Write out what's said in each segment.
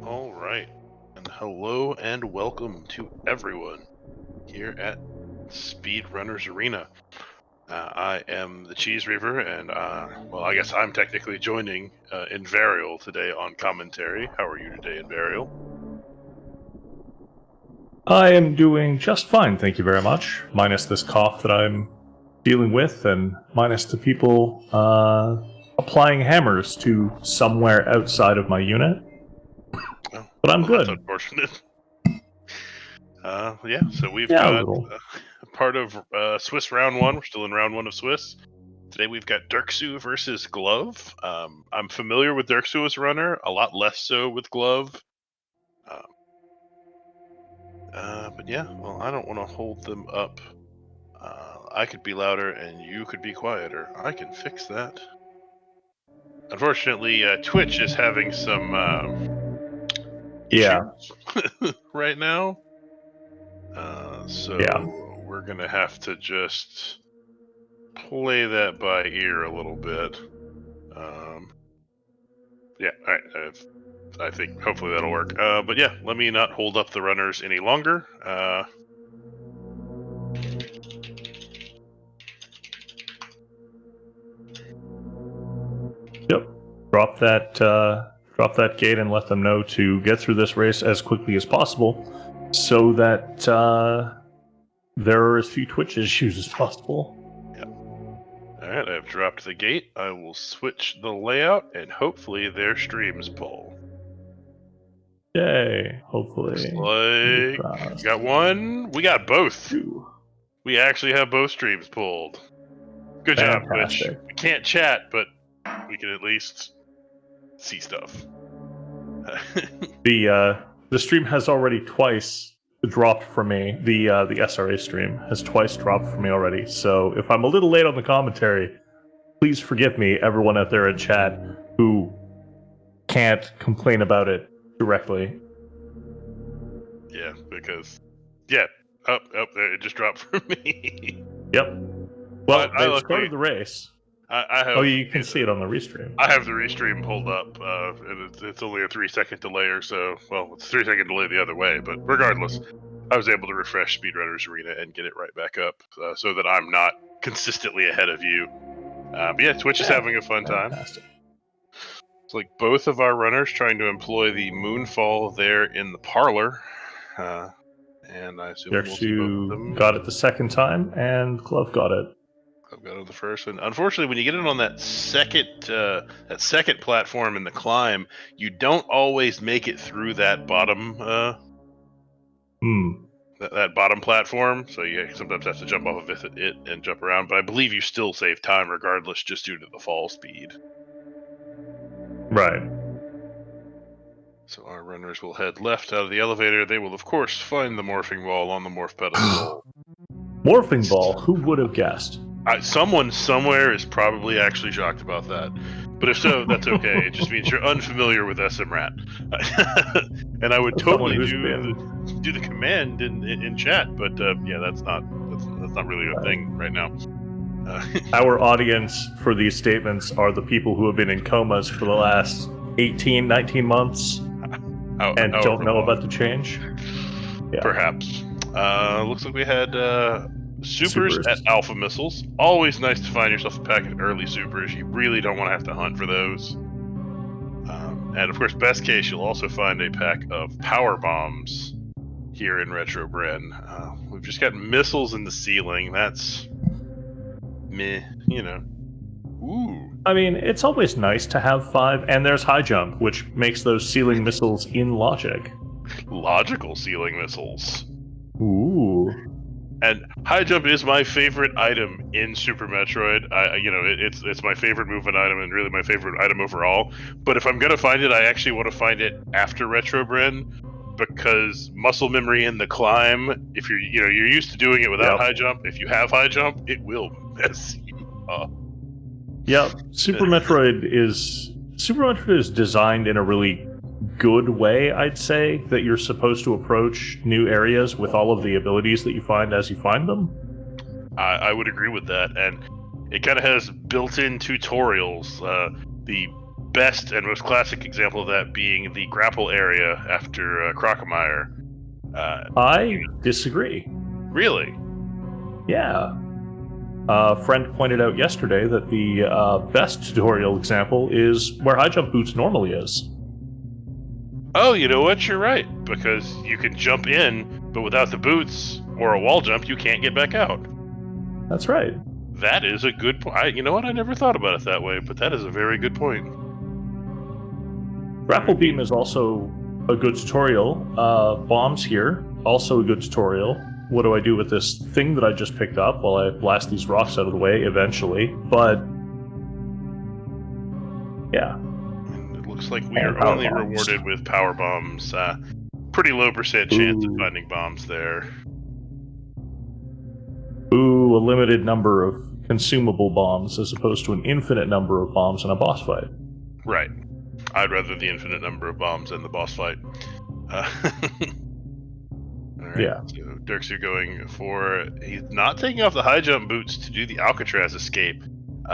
All right, and hello and welcome to everyone here at Speedrunners Arena. I am the Cheese Reaver, and well, I guess I'm technically joining Invarial today on commentary. How are you today, Invarial? I am doing just fine, thank you very much. Minus this cough that I'm dealing with, and minus the people applying hammers to somewhere outside of my unit. Oh, But I'm well, good. that's unfortunate. Yeah, so we've Yeah, a got little. part of Swiss round one. We're still in round one of Swiss. Today we've got Derxu versus Glove. I'm familiar with Derxu as a runner, a lot less so with Glove. But yeah, well, I don't want to hold them up. I could be louder and you could be quieter. I can fix that. Unfortunately, Twitch is having some Yeah. issues right now. So Yeah. we're going to have to just play that by ear a little bit. Yeah, all right. I think hopefully that'll work. But yeah, let me not hold up the runners any longer. Yep. Drop that gate and let them know to get through this race as quickly as possible, so that there are as few Twitch issues as possible. All right, I've dropped the gate. I will switch the layout, and hopefully their streams pull. Yay! Hopefully. Looks like we got one. We got both. Two. We actually have both streams pulled. Good job, Twitch. Fantastic. We can't chat, but we can at least see stuff. The stream has already twice dropped for me. The SRA stream has twice dropped for me already. So if I'm a little late on the commentary, please forgive me, everyone out there in chat who can't complain about it directly. Yeah, because it just dropped for me. Yep. Well, I they started the race. I have. Oh, you can see it on the restream. I have the restream pulled up, and it's only a 3-second delay or so. Well, it's a 3-second delay the other way, but regardless, I was able to refresh Speedrunners Arena and get it right back up, so that I'm not consistently ahead of you. But yeah, Twitch is having a fun time. It's like both of our runners trying to employ the moonfall there in the parlor, and I assume we'll see both of them. Got it the second time, and Glove got it. I've got it the first one. Unfortunately, when you get it on that second platform in the climb, you don't always make it through that bottom that bottom platform. So you sometimes have to jump off of it and jump around. But I believe you still save time regardless, just due to the fall speed. Right. So our runners will head left out of the elevator. They will, of course, find the morphing ball on the morph pedestal. Morphing ball? Who would have guessed? Someone somewhere is probably actually shocked about that. But if so, that's okay. It just means you're unfamiliar with SMRAT. And I would totally do the command in chat, but yeah, that's not really a thing right now. Our audience for these statements are the people who have been in comas for the last 18, 19 months and don't know about the change. Yeah. Perhaps. Looks like we had supers at Alpha Missiles. Always nice to find yourself a pack of early supers. You really don't want to have to hunt for those. And of course, best case, you'll also find a pack of power bombs here in Retro Bren. We've just got missiles in the ceiling. That's meh, you know. Ooh. I mean, it's always nice to have 5, and there's high jump, which makes those ceiling missiles in logic. Logical ceiling missiles. Ooh. And high jump is my favorite item in Super Metroid. It's my favorite movement item and really my favorite item overall. But if I'm gonna find it, I actually want to find it after Retro Bren, because muscle memory in the climb. If you're used to doing it without high jump, if you have high jump, it will mess you up. Yeah, Super Metroid is designed in a really good way, I'd say, that you're supposed to approach new areas with all of the abilities that you find as you find them. I would agree with that, and it kind of has built-in tutorials. The best and most classic example of that being the grapple area after Crocomire. I disagree. Really? Yeah. A friend pointed out yesterday that the best tutorial example is where high jump boots normally is. Oh, you know what? You're right, because you can jump in, but without the boots or a wall jump, you can't get back out. That's right. That is a good point. You know what? I never thought about it that way, but that is a very good point. Grapple beam is also a good tutorial. Bombs here, also a good tutorial. what do I do with this thing that I just picked up? Well, I blast these rocks out of the way eventually, but yeah. And it looks like we And are power only bombs. rewarded with power bombs. Pretty low percent chance of Ooh. finding bombs there. Ooh, a limited number of consumable bombs as opposed to an infinite number of bombs in a boss fight. Right. I'd rather the infinite number of bombs in the boss fight. Alright, Yeah. so Derxu going for... He's not taking off the high jump boots to do the Alcatraz escape.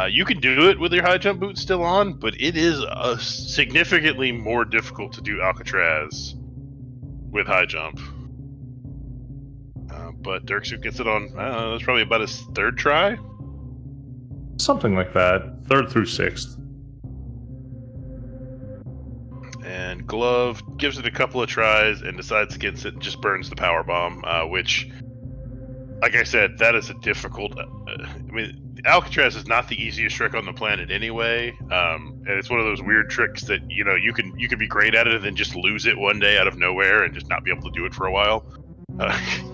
You can do it with your high jump boots still on, but it is significantly more difficult to do Alcatraz with high jump. But Derxu gets it on, that's probably about his third try? Something like that. 3rd through 6th. And Glove gives it a couple of tries and decides against it and just burns the power bomb, which, like I said, that is a difficult... I mean, Alcatraz is not the easiest trick on the planet anyway, and it's one of those weird tricks that, you know, you can be great at it and then just lose it one day out of nowhere and just not be able to do it for a while.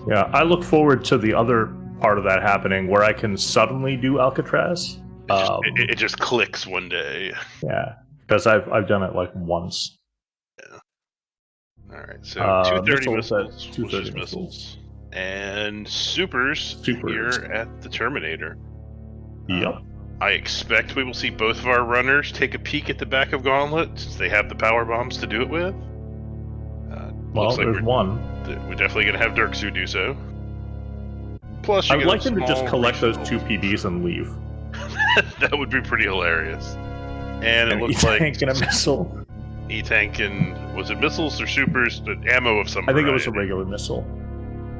Yeah, I look forward to the other part of that happening where I can suddenly do Alcatraz. It just clicks one day. Yeah, because I've done it like once. Alright, so 230 missiles, 230 missiles. And supers here at the Terminator. Yep. I expect we will see both of our runners take a peek at the back of Gauntlet, since they have the power bombs to do it with. Well, there's one. We're definitely going to have Derxu do so. Plus, I would like him to just collect those 2 PBs and leave. That would be pretty hilarious. And it looks like... E-tank and a missile. E-tank and... Was it missiles or supers? But ammo of some variety. I think it was a regular missile.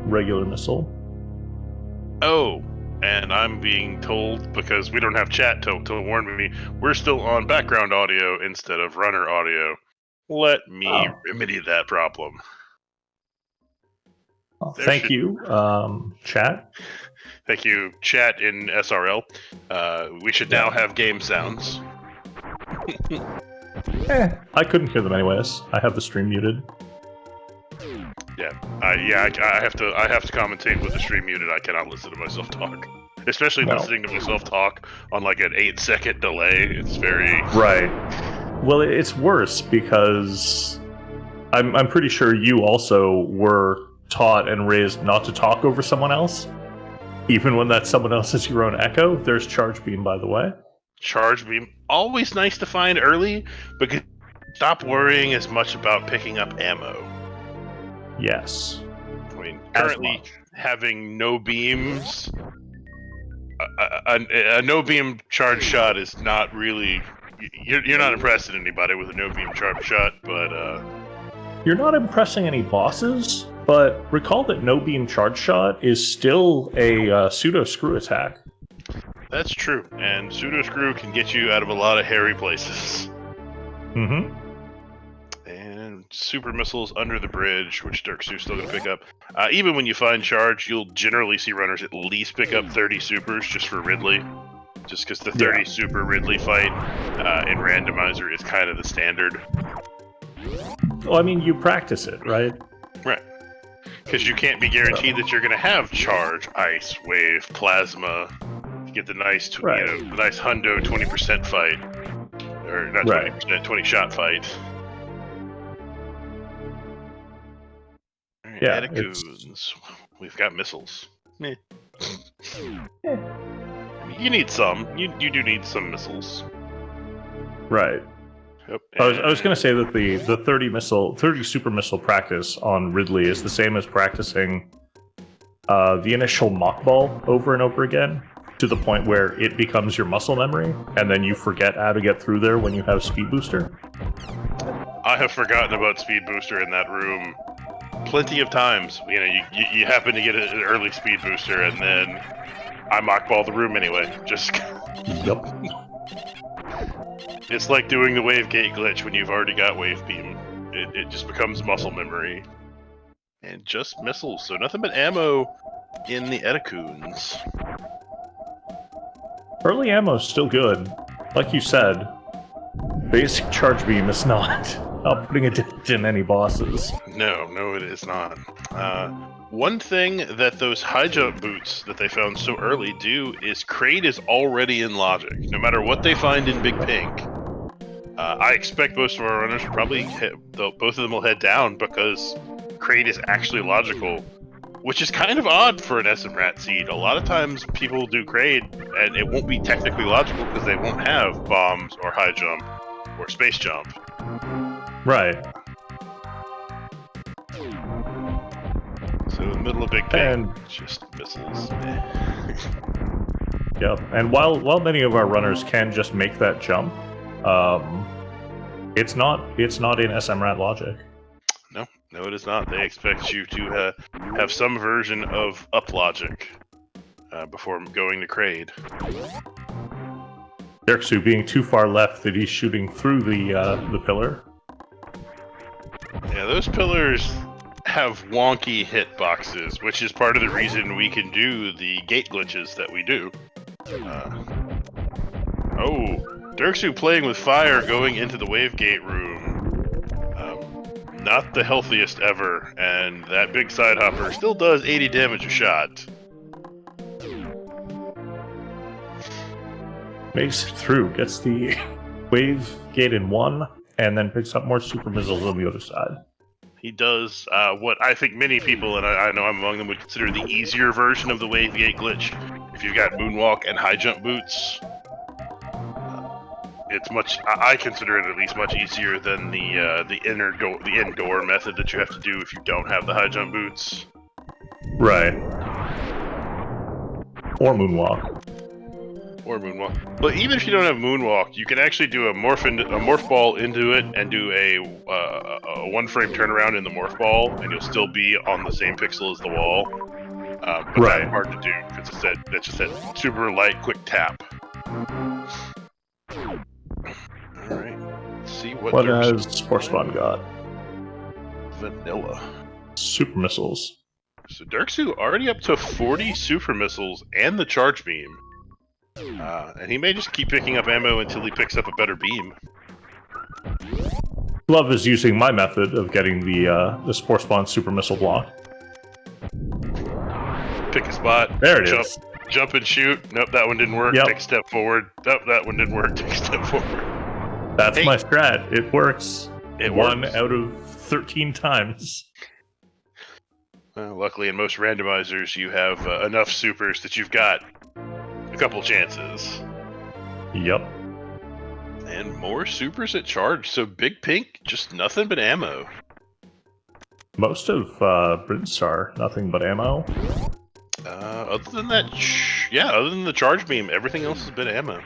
Regular missile. Oh, and I'm being told, because we don't have chat to warn me, we're still on background audio instead of runner audio. Let me remedy that problem. Well, thank you, chat. Thank you, chat in SRL. We should now have game sounds. I couldn't hear them anyways. I have the stream muted. Yeah, I have to commentate with the stream muted. I cannot listen to myself talk, especially listening to myself talk on like an 8-second delay. It's very right. Well, it's worse because I'm pretty sure you also were taught and raised not to talk over someone else, even when that someone else is your own echo. There's charge beam, by the way. Charge beam, always nice to find early, because stop worrying as much about picking up ammo. Yes. I mean, currently having no beams, a no beam charge shot is not really. You're not impressing anybody with a no beam charge shot, but you're not impressing any bosses. But recall that no beam charge shot is still a pseudo screw attack. That's true, and pseudo screw can get you out of a lot of hairy places. Mm-hmm. And super missiles under the bridge, which Derxu's still going to pick up. Even when you find charge, you'll generally see runners at least pick up 30 supers just for Ridley. Just because the 30 super Ridley fight in randomizer is kind of the standard. Well, I mean, you practice it, right? Right. Because you can't be guaranteed that you're going to have charge, ice, wave, plasma. You get the nice, the nice hundo 20% fight. Or not 20%, 20 shot fight. Right, yeah, Atacoons. We've got missiles. Meh. You need some. You do need some missiles. Right. Yep. I was going to say that the 30 super missile practice on Ridley is the same as practicing the initial mock ball over and over again, to the point where it becomes your muscle memory, and then you forget how to get through there when you have speed booster. I have forgotten about speed booster in that room plenty of times. You know, you happen to get an early speed booster, and then I mock ball the room anyway. Just yep. It's like doing the wave gate glitch when you've already got wave beam. It just becomes muscle memory. And just missiles, so nothing but ammo in the Atacoons. Early ammo's still good. Like you said, basic charge beam is not putting a dent in any bosses. No, it is not. One thing that those high jump boots that they found so early do is Kraid is already in logic. No matter what they find in Big Pink, I expect most of our runners will probably both of them will head down because Kraid is actually logical, which is kind of odd for an SMRAT seed. A lot of times people do Kraid and it won't be technically logical because they won't have bombs or high jump or space jump. Right. So in the middle of Big Pink, And it's just missiles. yep. And while many of our runners can just make that jump, it's not in SMRAT logic. No, it is not. They expect you to have some version of up logic before going to Kraid. Derxu being too far left that he's shooting through the pillar. Yeah, those pillars have wonky hitboxes, which is part of the reason we can do the gate glitches that we do. Derxu playing with fire going into the wave gate room. Not the healthiest ever, and that big side hopper still does 80 damage a shot. Makes it through, gets the wave gate in one, and then picks up more super missiles on the other side. He does what I think many people, and I know I'm among them, would consider the easier version of the wave gate glitch. If you've got moonwalk and high jump boots, it's I consider it at least much easier than the indoor method that you have to do if you don't have the high jump boots. Right. Or moonwalk. But even if you don't have moonwalk, you can actually do a morph ball into it and do a one frame turnaround in the morph ball, and you'll still be on the same pixel as the wall. But right. That's hard to do because that's just that super light, quick tap. All right, let's see what has Sportspawn got? Vanilla. Super missiles. So Derxu already up to 40 super missiles and the charge beam. And he may just keep picking up ammo until he picks up a better beam. Love is using my method of getting the Sportspawn super missile block. Pick a spot. There it is. Jump and shoot. Nope, that one didn't work. Yep. Take a step forward. Nope, that one didn't work. Take a step forward. That's my strat. It works. It One works. out of 13 times. Luckily, in most randomizers, you have enough supers that you've got a couple chances. Yep. And more supers at charge, so Big Pink, just nothing but ammo. Most of Brinstar, nothing but ammo. Other than that, other than the charge beam, everything else has been ammo.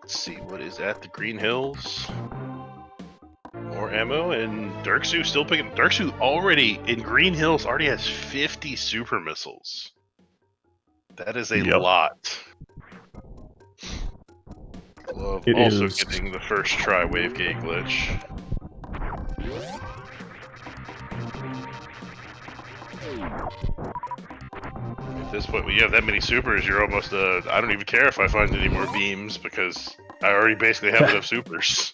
Let's see what is at the Green Hills. More ammo, and Derxu still picking. Derxu already in Green Hills already has 50 super missiles. That is a lot. Glove also getting the first try wave gate glitch. At this point, when you have that many supers, you're almost I don't even care if I find any more beams because I already basically have enough supers.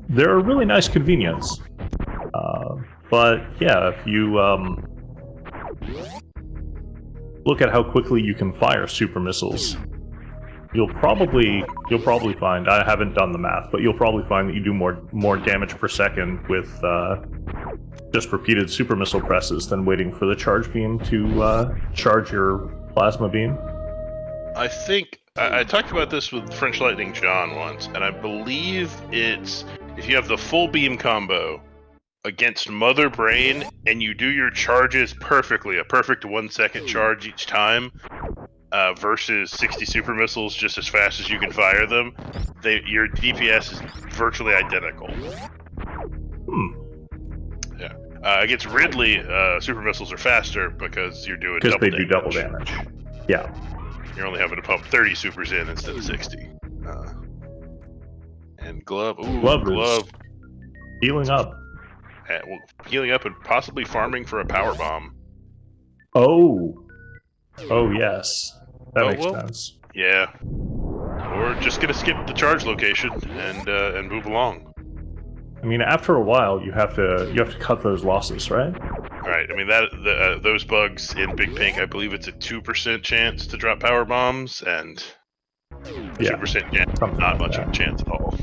They're a really nice convenience. But yeah, if you look at how quickly you can fire super missiles, you'll probably find, I haven't done the math, but you'll probably find that you do more damage per second with just repeated super missile presses than waiting for the charge beam to charge your plasma beam. I think I talked about this with French Lightning John once, and I believe it's if you have the full beam combo against Mother Brain and you do your charges perfectly, a perfect 1 second charge each time, versus 60 super missiles just as fast as you can fire them, your DPS is virtually identical. Yeah. Against Ridley, super missiles are faster because you're doing double damage. Because they do double damage. Yeah. You're only having to pump 30 supers in instead of 60. And Glove. Ooh, Glove. Healing up. Healing up and possibly farming for a power bomb. Oh yes. That makes sense. Yeah. Or just gonna skip the charge location and move along. I mean, after a while, you have to cut those losses, right? Right. I mean those bugs in Big Pink, I believe it's a 2% chance to drop power bombs, and Yeah, 2% chance, something not like much that. of a chance at all.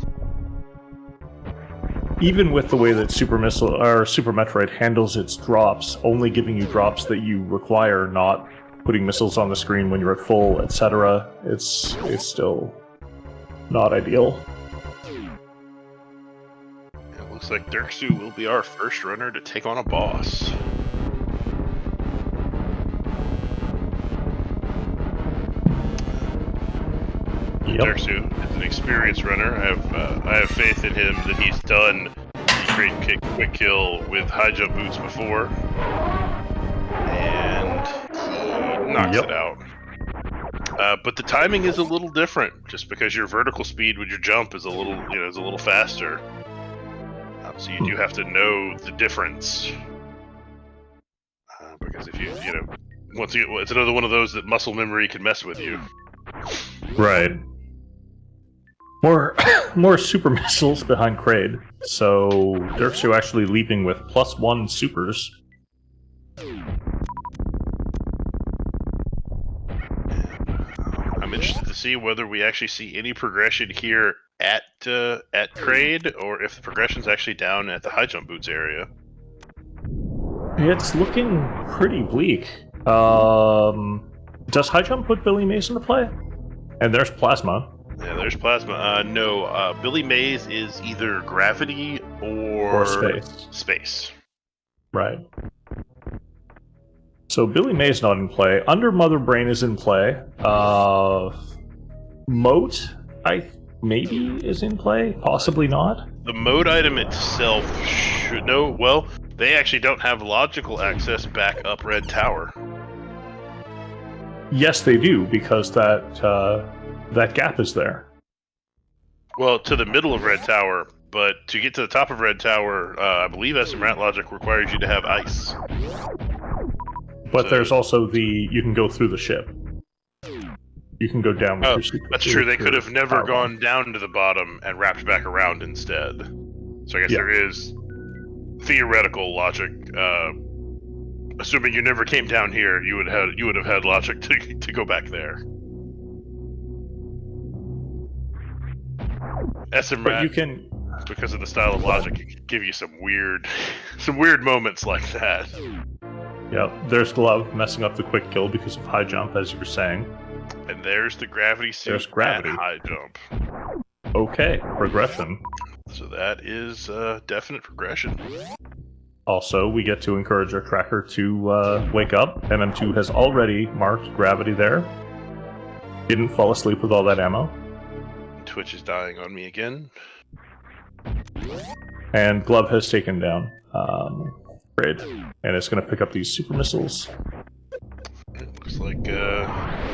Even with the way that Super Metroid handles its drops, only giving you drops that you require, not putting missiles on the screen when you're at full, etc. It's still not ideal. It looks like Derxu will be our first runner to take on a boss. Yep. Derxu is an experienced runner. I have faith in him that he's done the great quick kill with high jump boots before, and he knocks it out. But the timing is a little different, just because your vertical speed with your jump is a little faster. So you do have to know the difference, because if it's another one of those that muscle memory can mess with you. Right. More super missiles behind Kraid. So Derxu actually leaping with +1 supers. I'm interested to see whether we actually see any progression here at Kraid, or if the progression's actually down at the high jump boots area. It's looking pretty bleak. Does high jump put Billy Mays into play? And there's plasma. Yeah, there's plasma. No, Billy Mays is either gravity Or space. Space. Right. So Billy May's not in play. Under Mother Brain is in play. Moat, maybe is in play. Possibly not. The mode item itself should no. Well, they actually don't have logical access back up Red Tower. Yes, they do, because that gap is there. Well, to the middle of Red Tower, but to get to the top of Red Tower, I believe SMRAT logic requires you to have ice. But there's also you can go through the ship. You can go down with your super. That's true. They could have never gone down to the bottom and wrapped back around instead. So I guess there is theoretical logic. Assuming you never came down here, you would have had logic to go back there. SMRAT, but you can, because of the style of logic, it can give you some weird moments like that. Yeah, there's Glove messing up the quick kill because of high jump, as you were saying. And there's the gravity suit. There's gravity. And high jump. Okay, progression. So that is definite progression. Also, we get to encourage our tracker to wake up. MM2 has already marked gravity there. Didn't fall asleep with all that ammo. Twitch is dying on me again. And Glove has taken down Kraid, and it's going to pick up these super missiles. It looks like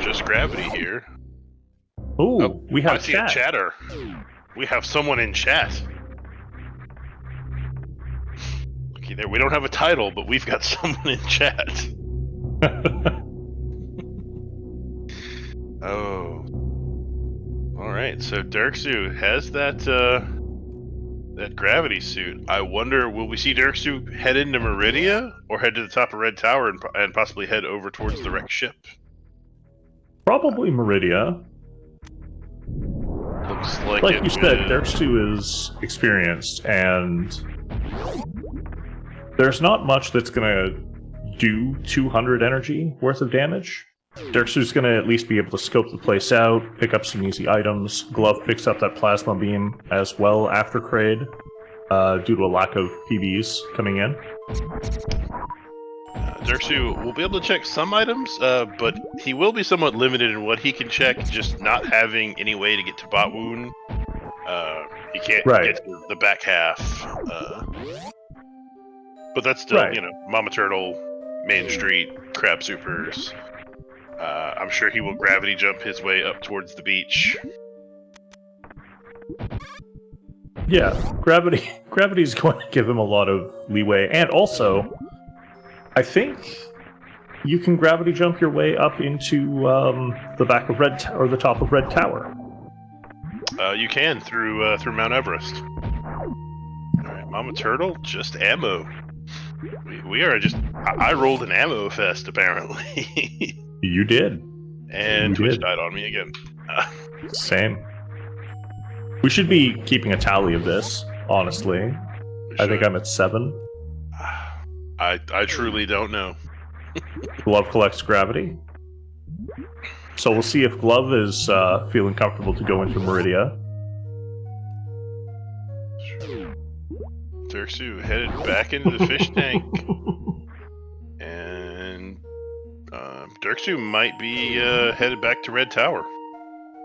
just gravity here. Ooh, we have I see a chatter. We have someone in chat. Looky there. We don't have a title, but we've got someone in chat. Oh. Alright, so Derxu has that gravity suit. I wonder, will we see Derxu head into Meridia, or head to the top of Red Tower and possibly head over towards the wrecked ship? Probably Meridia. Looks like you said, Derxu is experienced, and there's not much that's going to do 200 energy worth of damage. Derxu's going to at least be able to scope the place out, pick up some easy items. Glove picks up that plasma beam as well after Kraid, due to a lack of PBs coming in. Derxu will be able to check some items, but he will be somewhat limited in what he can check, just not having any way to get to Bot Wound. He can't get to the back half. But that's still, Mama Turtle, Main Street, Crab Supers. I'm sure he will gravity jump his way up towards the beach. Yeah, gravity's going to give him a lot of leeway, and also, I think you can gravity jump your way up into the back of or the top of Red Tower. You can through Mount Everest. All right. Mama Turtle, just ammo. We are just... I rolled an ammo fest, apparently. You did. And You Twitch did. died on me again. Same. We should be keeping a tally of this, honestly. I think I'm at 7. I truly don't know. Glove collects gravity. So we'll see if Glove is feeling comfortable to go into Meridia. Derxu headed back into the fish tank. And Derxu might be headed back to Red Tower.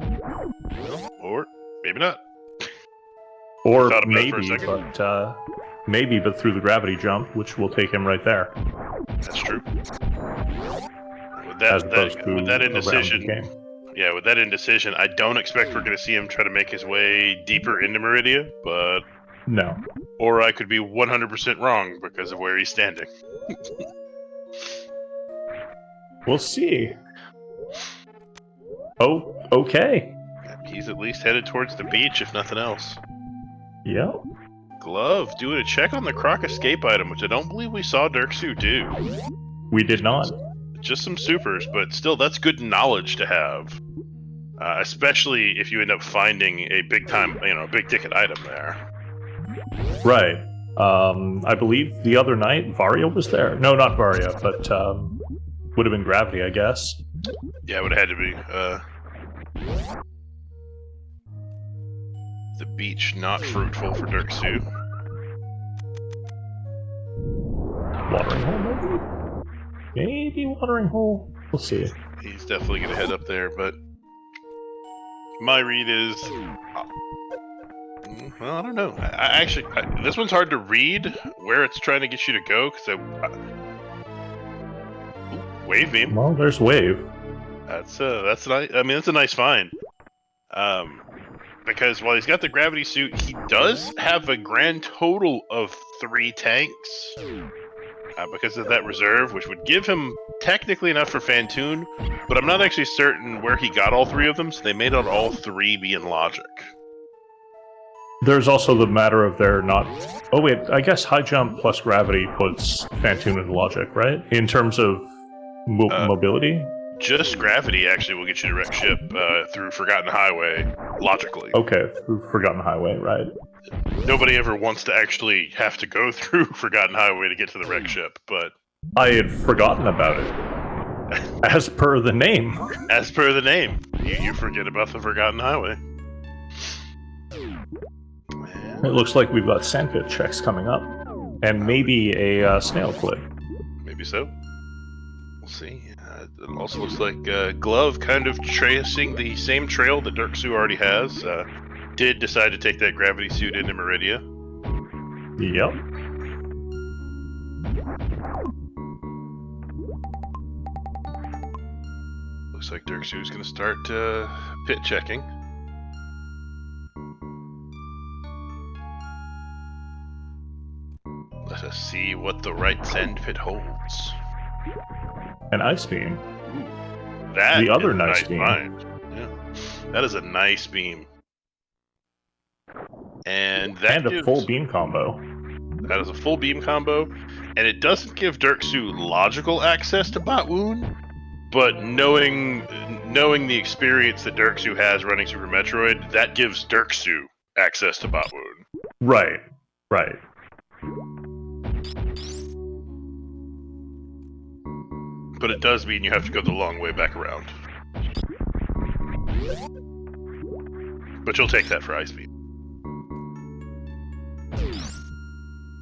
Well, or maybe not. Or Thought about it for a second. But through the gravity jump, which will take him right there. That's true. With that indecision, I don't expect we're going to see him try to make his way deeper into Meridia, but... No. Or I could be 100% wrong because of where he's standing. We'll see. Oh, okay. He's at least headed towards the beach, if nothing else. Yep. Glove, doing a check on the croc escape item, which I don't believe we saw Derxu do. We did not. Just some supers, but still, that's good knowledge to have. Especially if you end up finding a big ticket item there. Right. I believe the other night Varia was there. No, not Varia, but would have been Gravity, I guess. Yeah, it would have had to be. The beach not fruitful for Derxu. Watering hole, maybe? Maybe watering hole. We'll see. He's definitely going to head up there, but my read is... well, I don't know. This one's hard to read where it's trying to get you to go, because Wave Beam. Well, there's Wave. That's nice. I mean, that's a nice find. Because while he's got the gravity suit, he does have a grand total of 3 tanks. Because of that reserve, which would give him technically enough for Fantoon, but I'm not actually certain where he got all 3 of them, so they may not all 3 be in logic. There's also the matter of they're not... Oh wait, I guess high jump plus gravity puts Fantoon in logic, right? In terms of mobility? Just gravity actually will get you to wreck ship through Forgotten Highway, logically. Okay, through Forgotten Highway, right. Nobody ever wants to actually have to go through Forgotten Highway to get to the wreck ship, but... I had forgotten about it. As per the name. As per the name. You forget about the Forgotten Highway. It looks like we've got sandpit checks coming up. And maybe a snail clip. Maybe so. We'll see. It also looks like Glove, kind of tracing the same trail that Derxu already has, did decide to take that gravity suit into Meridia. Yep. Looks like Derxu's going to start pit checking. Let us see what the right sand pit holds. An ice beam. Ooh, that the other is nice beam. Find. Yeah, that is a nice beam. And that a full beam combo. That is a full beam combo, and it doesn't give Derxu logical access to Bot Wound, but knowing the experience that Derxu has running Super Metroid, that gives Derxu access to Bot Wound. Right. But it does mean you have to go the long way back around. But you'll take that for Ice Beam.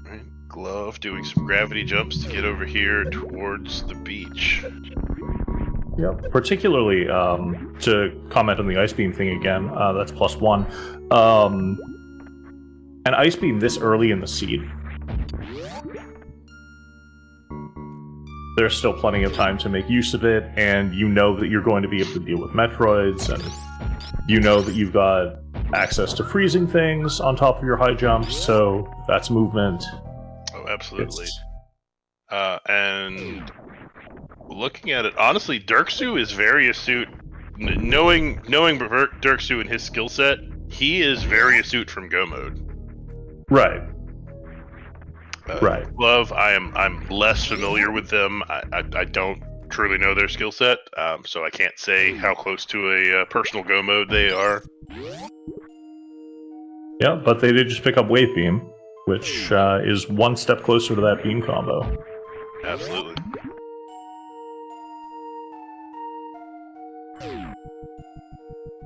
Alright, Glove doing some gravity jumps to get over here towards the beach. Yep. Particularly, to comment on the Ice Beam thing again, that's +1. An Ice Beam this early in the seed, there's still plenty of time to make use of it, and you know that you're going to be able to deal with Metroids, and you know that you've got access to freezing things on top of your high jumps, so that's movement. Oh, absolutely. And looking at it, honestly, Derxu is very astute. Knowing Derxu and his skill set, he is very astute from Go mode. Right. Right. Glove, I'm less familiar with them. I don't truly know their skill set, so I can't say how close to a personal go mode they are. Yeah, but they did just pick up Wave Beam, which is one step closer to that beam combo. Absolutely.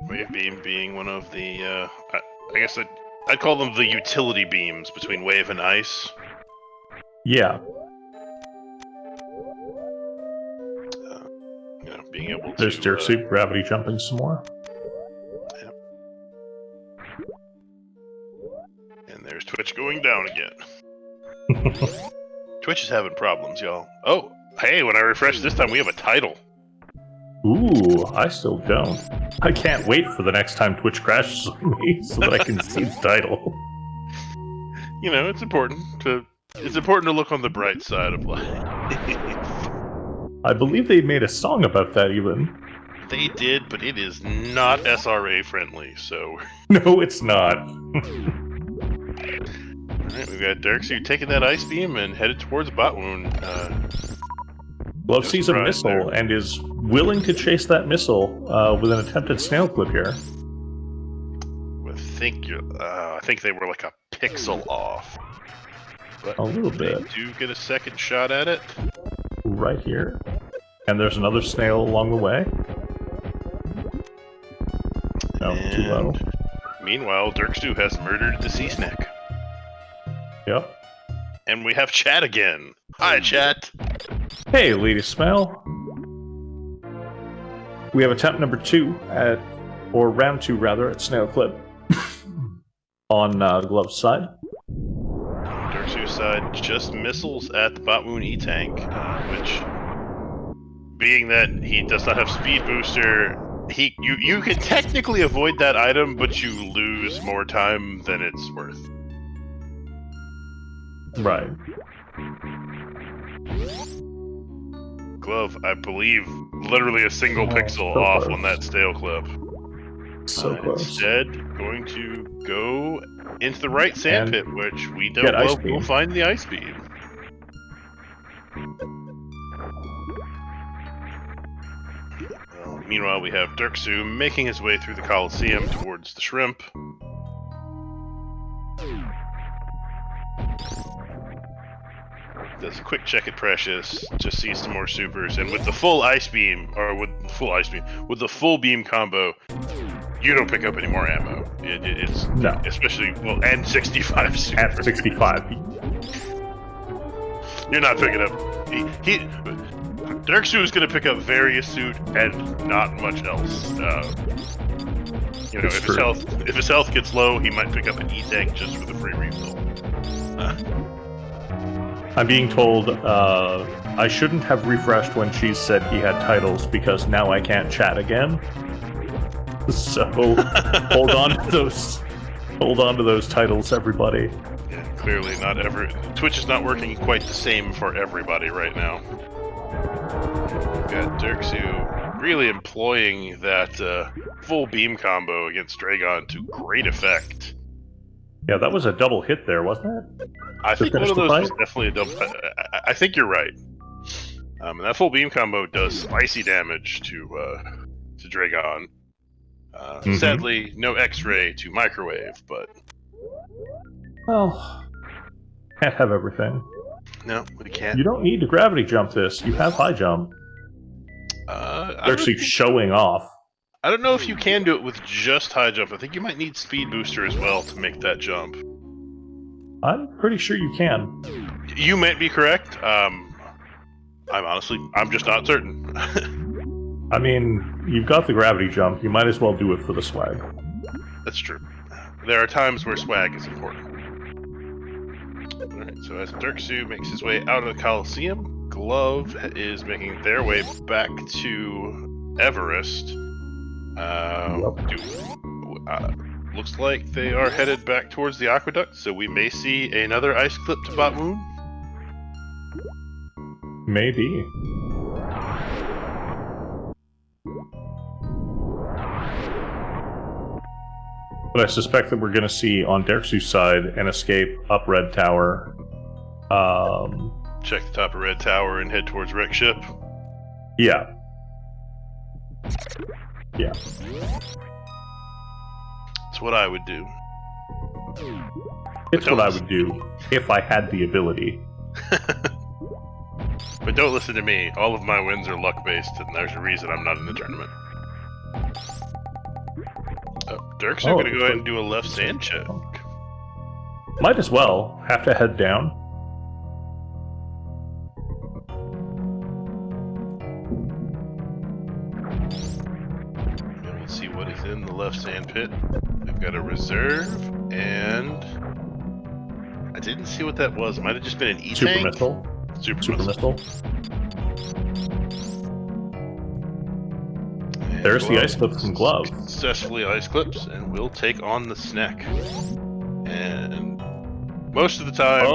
Wave Beam being one of the, I guess I'd call them the utility beams between Wave and Ice. Yeah. Being able to... There's Derxu gravity jumping some more. Yep. And there's Twitch going down again. Twitch is having problems, y'all. Oh, hey, when I refresh this time, we have a title. Ooh, I still don't. I can't wait for the next time Twitch crashes on me so that I can see the title. It's important to look on the bright side of life. I believe they made a song about that even. They did, but it is not SRA friendly, so... No, it's not. Alright, we've got Derxu taking that Ice Beam and headed towards Botwoon. Glove sees a missile and is willing to chase that missile with an attempted snail clip here. I think they were like a pixel off. But a little bit. They do get a second shot at it. Right here. And there's another snail along the way. No, too low. Meanwhile, Derxu has murdered the sea snake. Yep. And we have chat again. Hi, chat. Hey, Lady Smell. We have attempt number 2 or round 2 rather, at Snail Clip. On Glove's side. Derxu's side, just missiles at the Botwoon E-Tank, which, being that he does not have Speed Booster, you can technically avoid that item, but you lose more time than it's worth. Right. Glove, I believe, literally a single pixel off close on that stale clip. So close. Instead, going to go into the right sandpit, which we don't will find the Ice Beam. Well, meanwhile, we have Derxu making his way through the Coliseum towards the shrimp. Does a quick check at Precious, just sees some more supers, and with the full Ice Beam, with the full beam combo, you don't pick up any more ammo. It's no. Especially, and 65 super. At 65. You're not picking up. Derxu is going to pick up various suit and not much else. If his health gets low, he might pick up an E-Tank just for the free refill. I'm being told I shouldn't have refreshed when she said he had titles because now I can't chat again. So hold on to those. Hold on to those titles, everybody. Yeah, clearly not Twitch is not working quite the same for everybody right now. We've got Derxu really employing that full beam combo against Dragon to great effect. Yeah, that was a double hit there, wasn't it? I think one of those was definitely a double. I think you're right. And that full beam combo does spicy damage to Dragon. Sadly, no X-ray to microwave, but... Well, can't have everything. No, we can't. You don't need to gravity jump this. You have high jump. They're actually showing off. I don't know if you can do it with just high jump. I think you might need speed booster as well to make that jump. I'm pretty sure you can. You might be correct. I'm just not certain. I mean, you've got the gravity jump. You might as well do it for the swag. That's true. There are times where swag is important. Alright, so as Derxu makes his way out of the Coliseum, Glove is making their way back to Everest. Looks like they are headed back towards the aqueduct, so we may see another ice clip to Botwoon. Maybe. But I suspect that we're going to see on Derxu's side an escape up Red Tower Check the top of Red Tower and head towards Wreck Ship. Yeah. Yeah. That's what I would do. It's what I would do if I had the ability. But don't listen to me. All of my wins are luck-based, and there's a reason I'm not in the tournament. Derxu gonna go ahead and do a left sand check. Might as well. Have to head down. And we'll see what is in the left sand pit. I've got a reserve, and I didn't see what that was. It might have just been an E-tank. Super missile. Super missile. There's the ice clip from Glove. Successfully ice clips, and we'll take on the snack. And most of the time...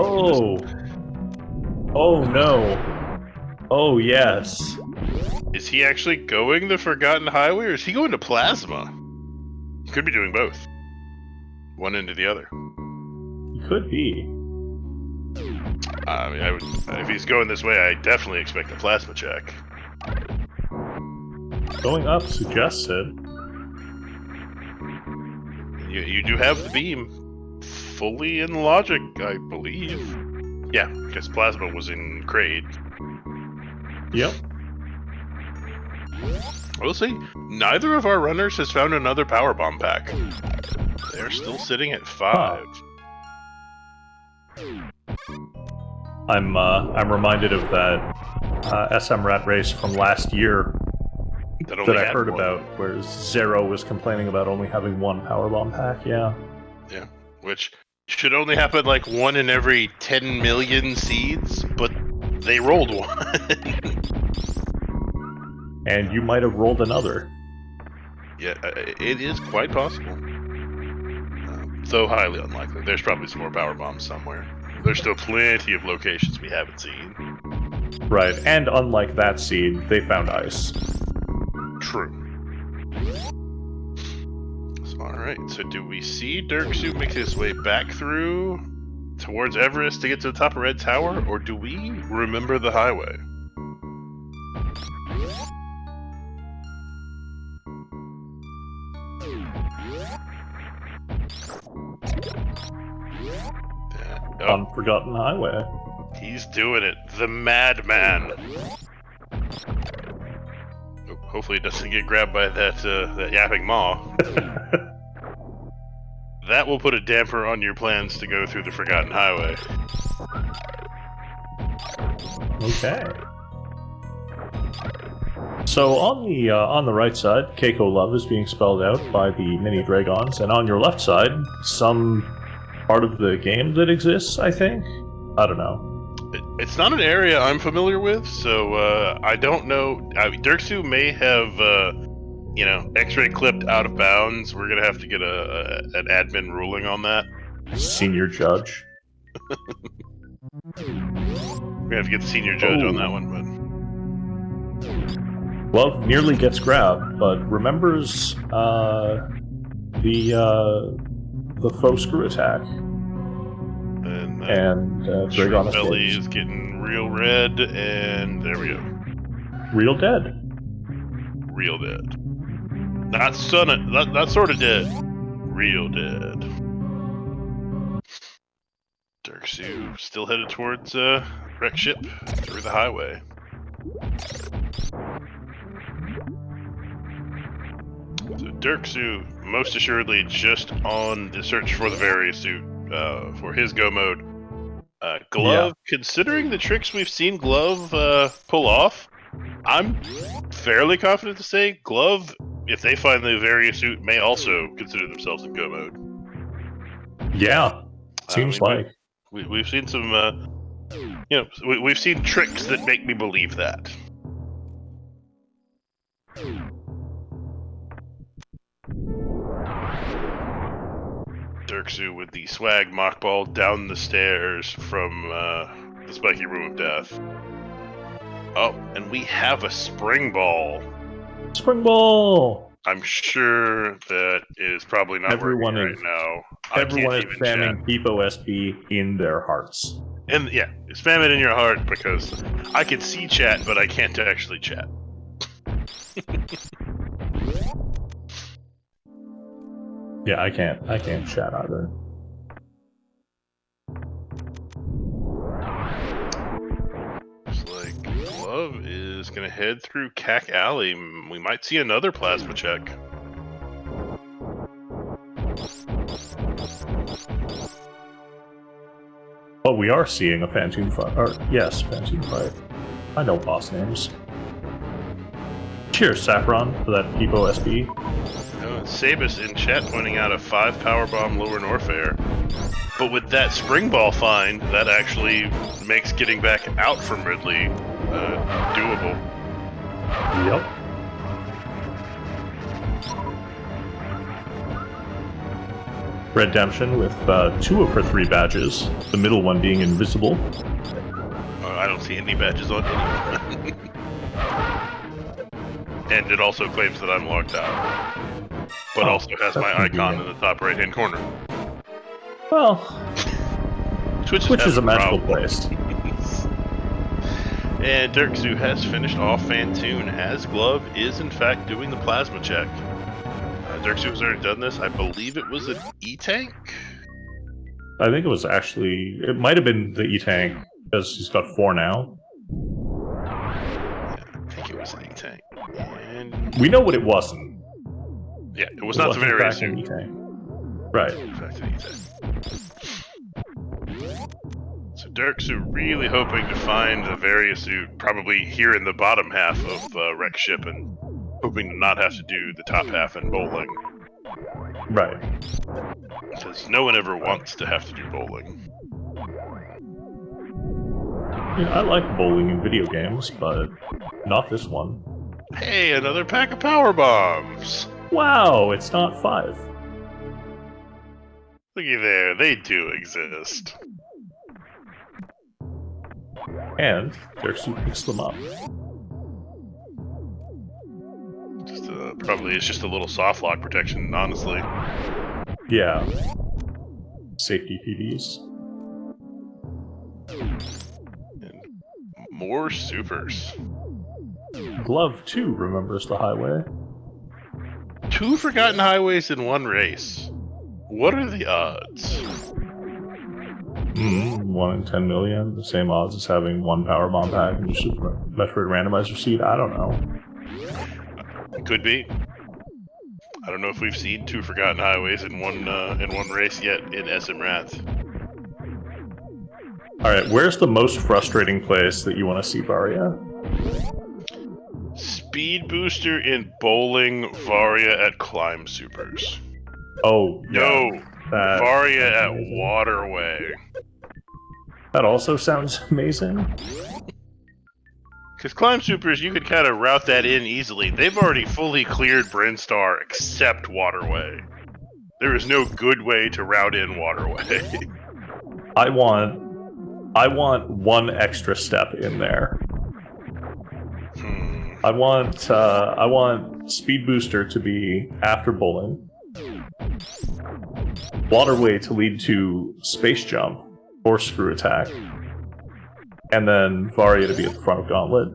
Oh no. Oh yes. Is he actually going the Forgotten Highway, or is he going to Plasma? He could be doing both. One into the other. He could be. I mean, if he's going this way, I definitely expect a Plasma check. Going up suggests it. You do have the beam fully in logic, I believe. Yeah, because Plasma was in Kraid. Yep. We'll see. Neither of our runners has found another power bomb pack. They're still sitting at 5. I'm reminded of that SMRAT race from last year that I heard about, where Zero was complaining about only having one powerbomb pack. Yeah, which should only happen like 1 in every 10 million seeds, but they rolled one. And you might have rolled another. Yeah, it is quite possible. Though highly unlikely. There's probably some more power bombs somewhere. There's still plenty of locations we haven't seen. Right, and unlike that seed, they found ice. True. Alright, so do we see Derxu make his way back through towards Everest to get to the top of Red Tower, or do we remember the highway? Unforgotten Highway. He's doing it. The madman. Hopefully it doesn't get grabbed by that yapping maw. That will put a damper on your plans to go through the Forgotten Highway. Okay. So on the right side, Keiko Love is being spelled out by the mini dragons, and on your left side, some part of the game that exists, I think? I don't know. It's not an area I'm familiar with, so I don't know. Derxu may have, X-ray clipped out of bounds. We're gonna have to get an admin ruling on that. Senior judge. We're gonna have to get the senior judge on that one, but Love nearly gets grabbed, but remembers the faux screw attack. And Dragon belly is getting real red, and there we go. Real dead. Real dead. Not sort of dead. Real dead. Derxu still headed towards Wreck Ship through the highway. So Derxu, most assuredly, just on the search for the Variasuit for his go mode. Glove, considering the tricks we've seen Glove pull off, I'm fairly confident to say Glove, if they find the Variasuit, may also consider themselves in go mode. Yeah, seems like. We've seen some, we've seen tricks that make me believe that. Derxu with the swag mockball down the stairs from the spiky room of death. Oh, and we have a spring ball. Spring ball! I'm sure that is probably not everyone working right now. Everyone is spamming Peepo SB in their hearts. And yeah, spam it in your heart because I can see chat, but I can't actually chat. Yeah, I can't chat either. Looks like Glove is gonna head through Cack Alley. We might see another plasma check. But we are seeing a Phantom fight. Or, yes, Phantom fight. I know boss names. Cheers, Saffron, for that Evo SB. Sabus in chat pointing out a 5 power bomb lower Norfair. But with that spring ball find, that actually makes getting back out from Ridley doable. Yep. Redemption with 2 of her 3 badges, the middle one being invisible. I don't see any badges on anyone. And it also claims that I'm logged out. But also has my icon in the top right-hand corner. Well, Twitch is a magical place. And Derxu has finished off Phantoon, as Glove is in fact doing the plasma check. Derxu has already done this. I believe it was an E-Tank? I think it was actually... It might have been the E-Tank, because he's got 4 now. Yeah, I think it was an E-Tank. And... We know what it wasn't. Yeah, it was not the various suit. E-Tank. Right. In fact, an E-Tank. So Derxu really hoping to find a various suit, probably here in the bottom half of Wreck Ship, and hoping to not have to do the top half in bowling. Right. Because no one ever wants to have to do bowling. Yeah, I like bowling in video games, but not this one. Hey, another pack of power bombs! Wow, it's not 5. Looky there, they do exist. And Derxu picks them up. Just probably it's just a little soft lock protection, honestly. Yeah. Safety PVs. And more supers. Glove, too, remembers the highway. 2 forgotten highways in 1 race. What are the odds? 1 in 10 million, the same odds as having 1 power bomb pack and just Metroid randomizer seed. I don't know. Could be. I don't know if we've seen 2 forgotten highways in one race yet in SMRAT. All right, where's the most frustrating place that you want to see Varia? Speed booster in bowling, Varia at climb supers. Oh, yeah. No, Varia at waterway. That also sounds amazing. Because climb supers, you could kind of route that in easily. They've already fully cleared Brinstar except waterway. There is no good way to route in waterway. I want 1 extra step in there. I want Speed Booster to be after bowling, Waterway to lead to Space Jump or Screw Attack, and then Varia to be at the front of Gauntlet.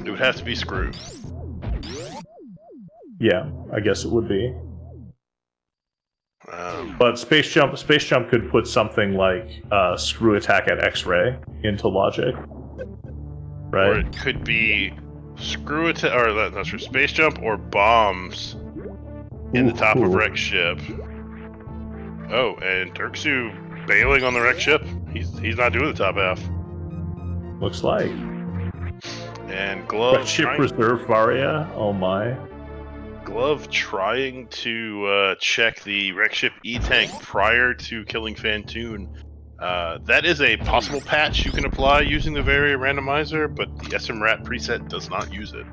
It would have to be Screw. Yeah, I guess it would be. But Space Jump could put something like Screw Attack at X-Ray into logic. Right. Or it could be Screw Attack, or that's for Space Jump, or Bombs in the top of Wreck Ship. Oh, and Derxu bailing on the Wreck Ship. He's not doing the top half. Looks like. And Glove... Wreck Ship Reserve Varia? Oh my. Glove trying to check the Wreck Ship E-Tank prior to killing Phantoon. That is a possible patch you can apply using the Varia randomizer, but the SMRAT preset does not use it.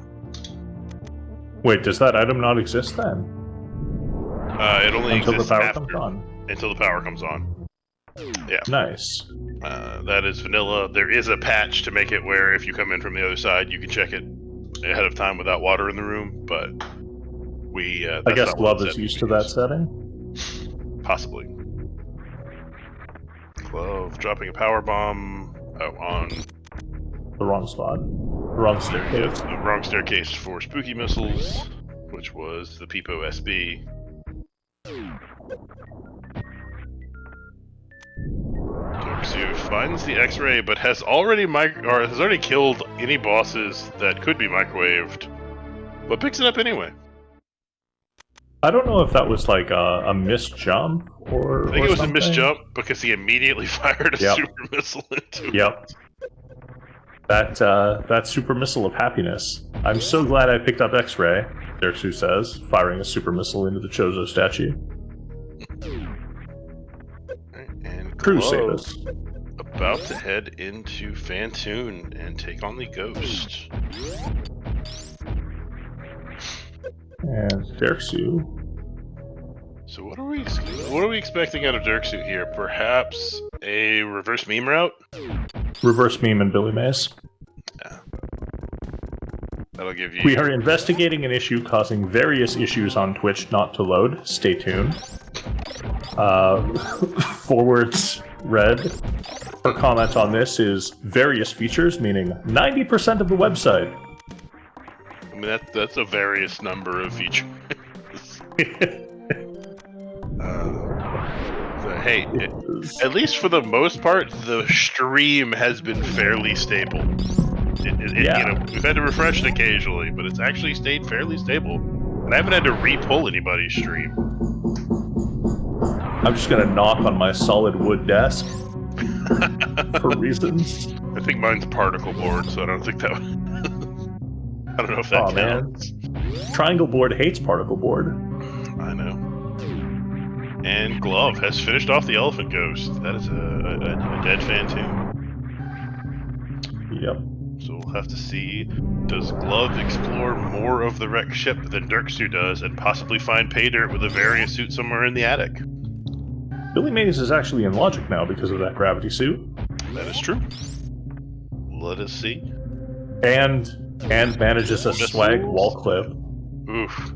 Wait, does that item not exist then? It only until exists the power after, comes on. Until the power comes on. Yeah. Nice. That is vanilla. There is a patch to make it where if you come in from the other side, you can check it ahead of time without water in the room, but I guess Glove is used to that setting? Possibly. Glove dropping a power bomb on The wrong spot. Wrong staircase. the wrong staircase for spooky missiles, which was the Peepo SB. Derxu finds the X-ray, but has already killed any bosses that could be microwaved, but picks it up anyway. I don't know if that was like a missed jump or. I think it was something. a missed jump because he immediately fired a super missile into it. Yep. That super missile of happiness. I'm so glad I picked up X-ray, Derxu says, firing a super missile into the Chozo statue. And Crusaders. About to head into Fantoon and take on the Ghost. And Derxu. So what are we expecting out of Derxu here? Perhaps a reverse meme route? Reverse meme and Billy Mays. Yeah. That'll give you... We are investigating an issue causing various issues on Twitch not to load. Stay tuned. Forwards red. Her comment on this is various features, meaning 90% of the website. I mean, that's a various number of features. Hey, at least for the most part, the stream has been fairly stable. Yeah. You know, we've had to refresh it occasionally, but it's actually stayed fairly stable. And I haven't had to re-pull anybody's stream. I'm just gonna knock on my solid wood desk for reasons. I think mine's particle board, so I don't think that would... I don't know if that counts. Man. Triangle board hates particle board. I know. And Glove has finished off the Elephant Ghost. That is a dead Fantoon. Yep. So we'll have to see, does Glove explore more of the wrecked ship than Derxu does and possibly find pay dirt with a various suit somewhere in the attic? Billy Mays is actually in Logic now because of that gravity suit. That is true. Let us see. And manages a swag wall clip. Oof.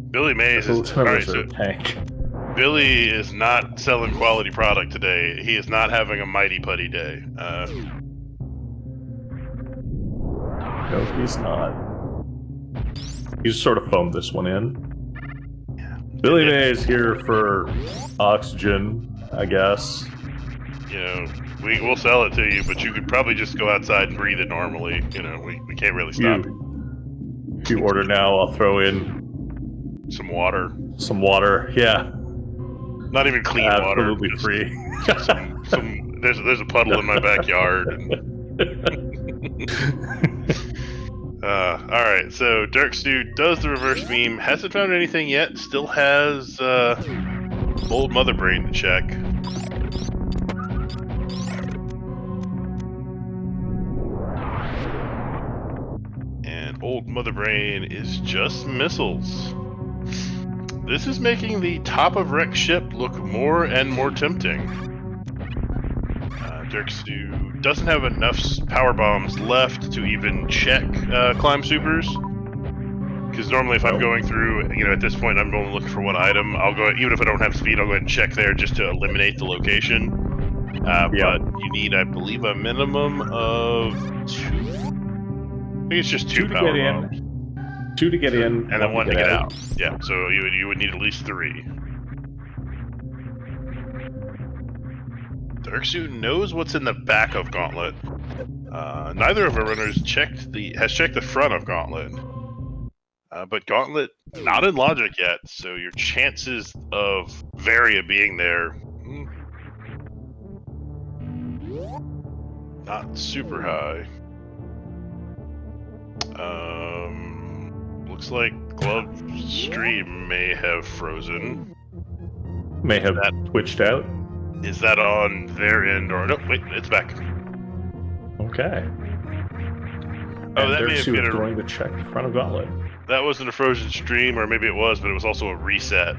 Billy Mays is... Alright, Alright, so tank. Billy is not selling quality product today. He is not having a mighty putty day. No, he's not. He's sort of phoned this one in. Yeah. Billy Mays here for oxygen, I guess. You know, we'll sell it to you, but you could probably just go outside and breathe it normally. You know, we can't really stop it. If you order now, I'll throw in Some water. some water. Yeah, Not even clean absolutely water. free. There's a puddle in my backyard. Alright, so Derxu does the reverse meme. Hasn't found anything yet. Still has old Mother Brain to check. And old Mother Brain is just missiles. This is making the top of wrecked ship look more and more tempting. Derxu doesn't have enough power bombs left to even check climb supers. Because normally if I'm going through, you know, at this point I'm only looking for one item. I'll go, even if I don't have speed, I'll go ahead and check there just to eliminate the location. But you need, I believe, a minimum of 2. I think it's just 2 power bombs. 2 to get in, and then 1 to get out. Yeah, so you would need at least 3. Derxu knows what's in the back of Gauntlet. Neither of our runners has checked the front of Gauntlet. But Gauntlet not in Logic yet, so your chances of Varia being there not super high. Looks like Glove's stream may have frozen. May have twitched out. Is that on their end or no? Wait, it's back. Okay. Oh, that may have been going to check the front of Gauntlet. That wasn't a frozen stream, or maybe it was, but it was also a reset.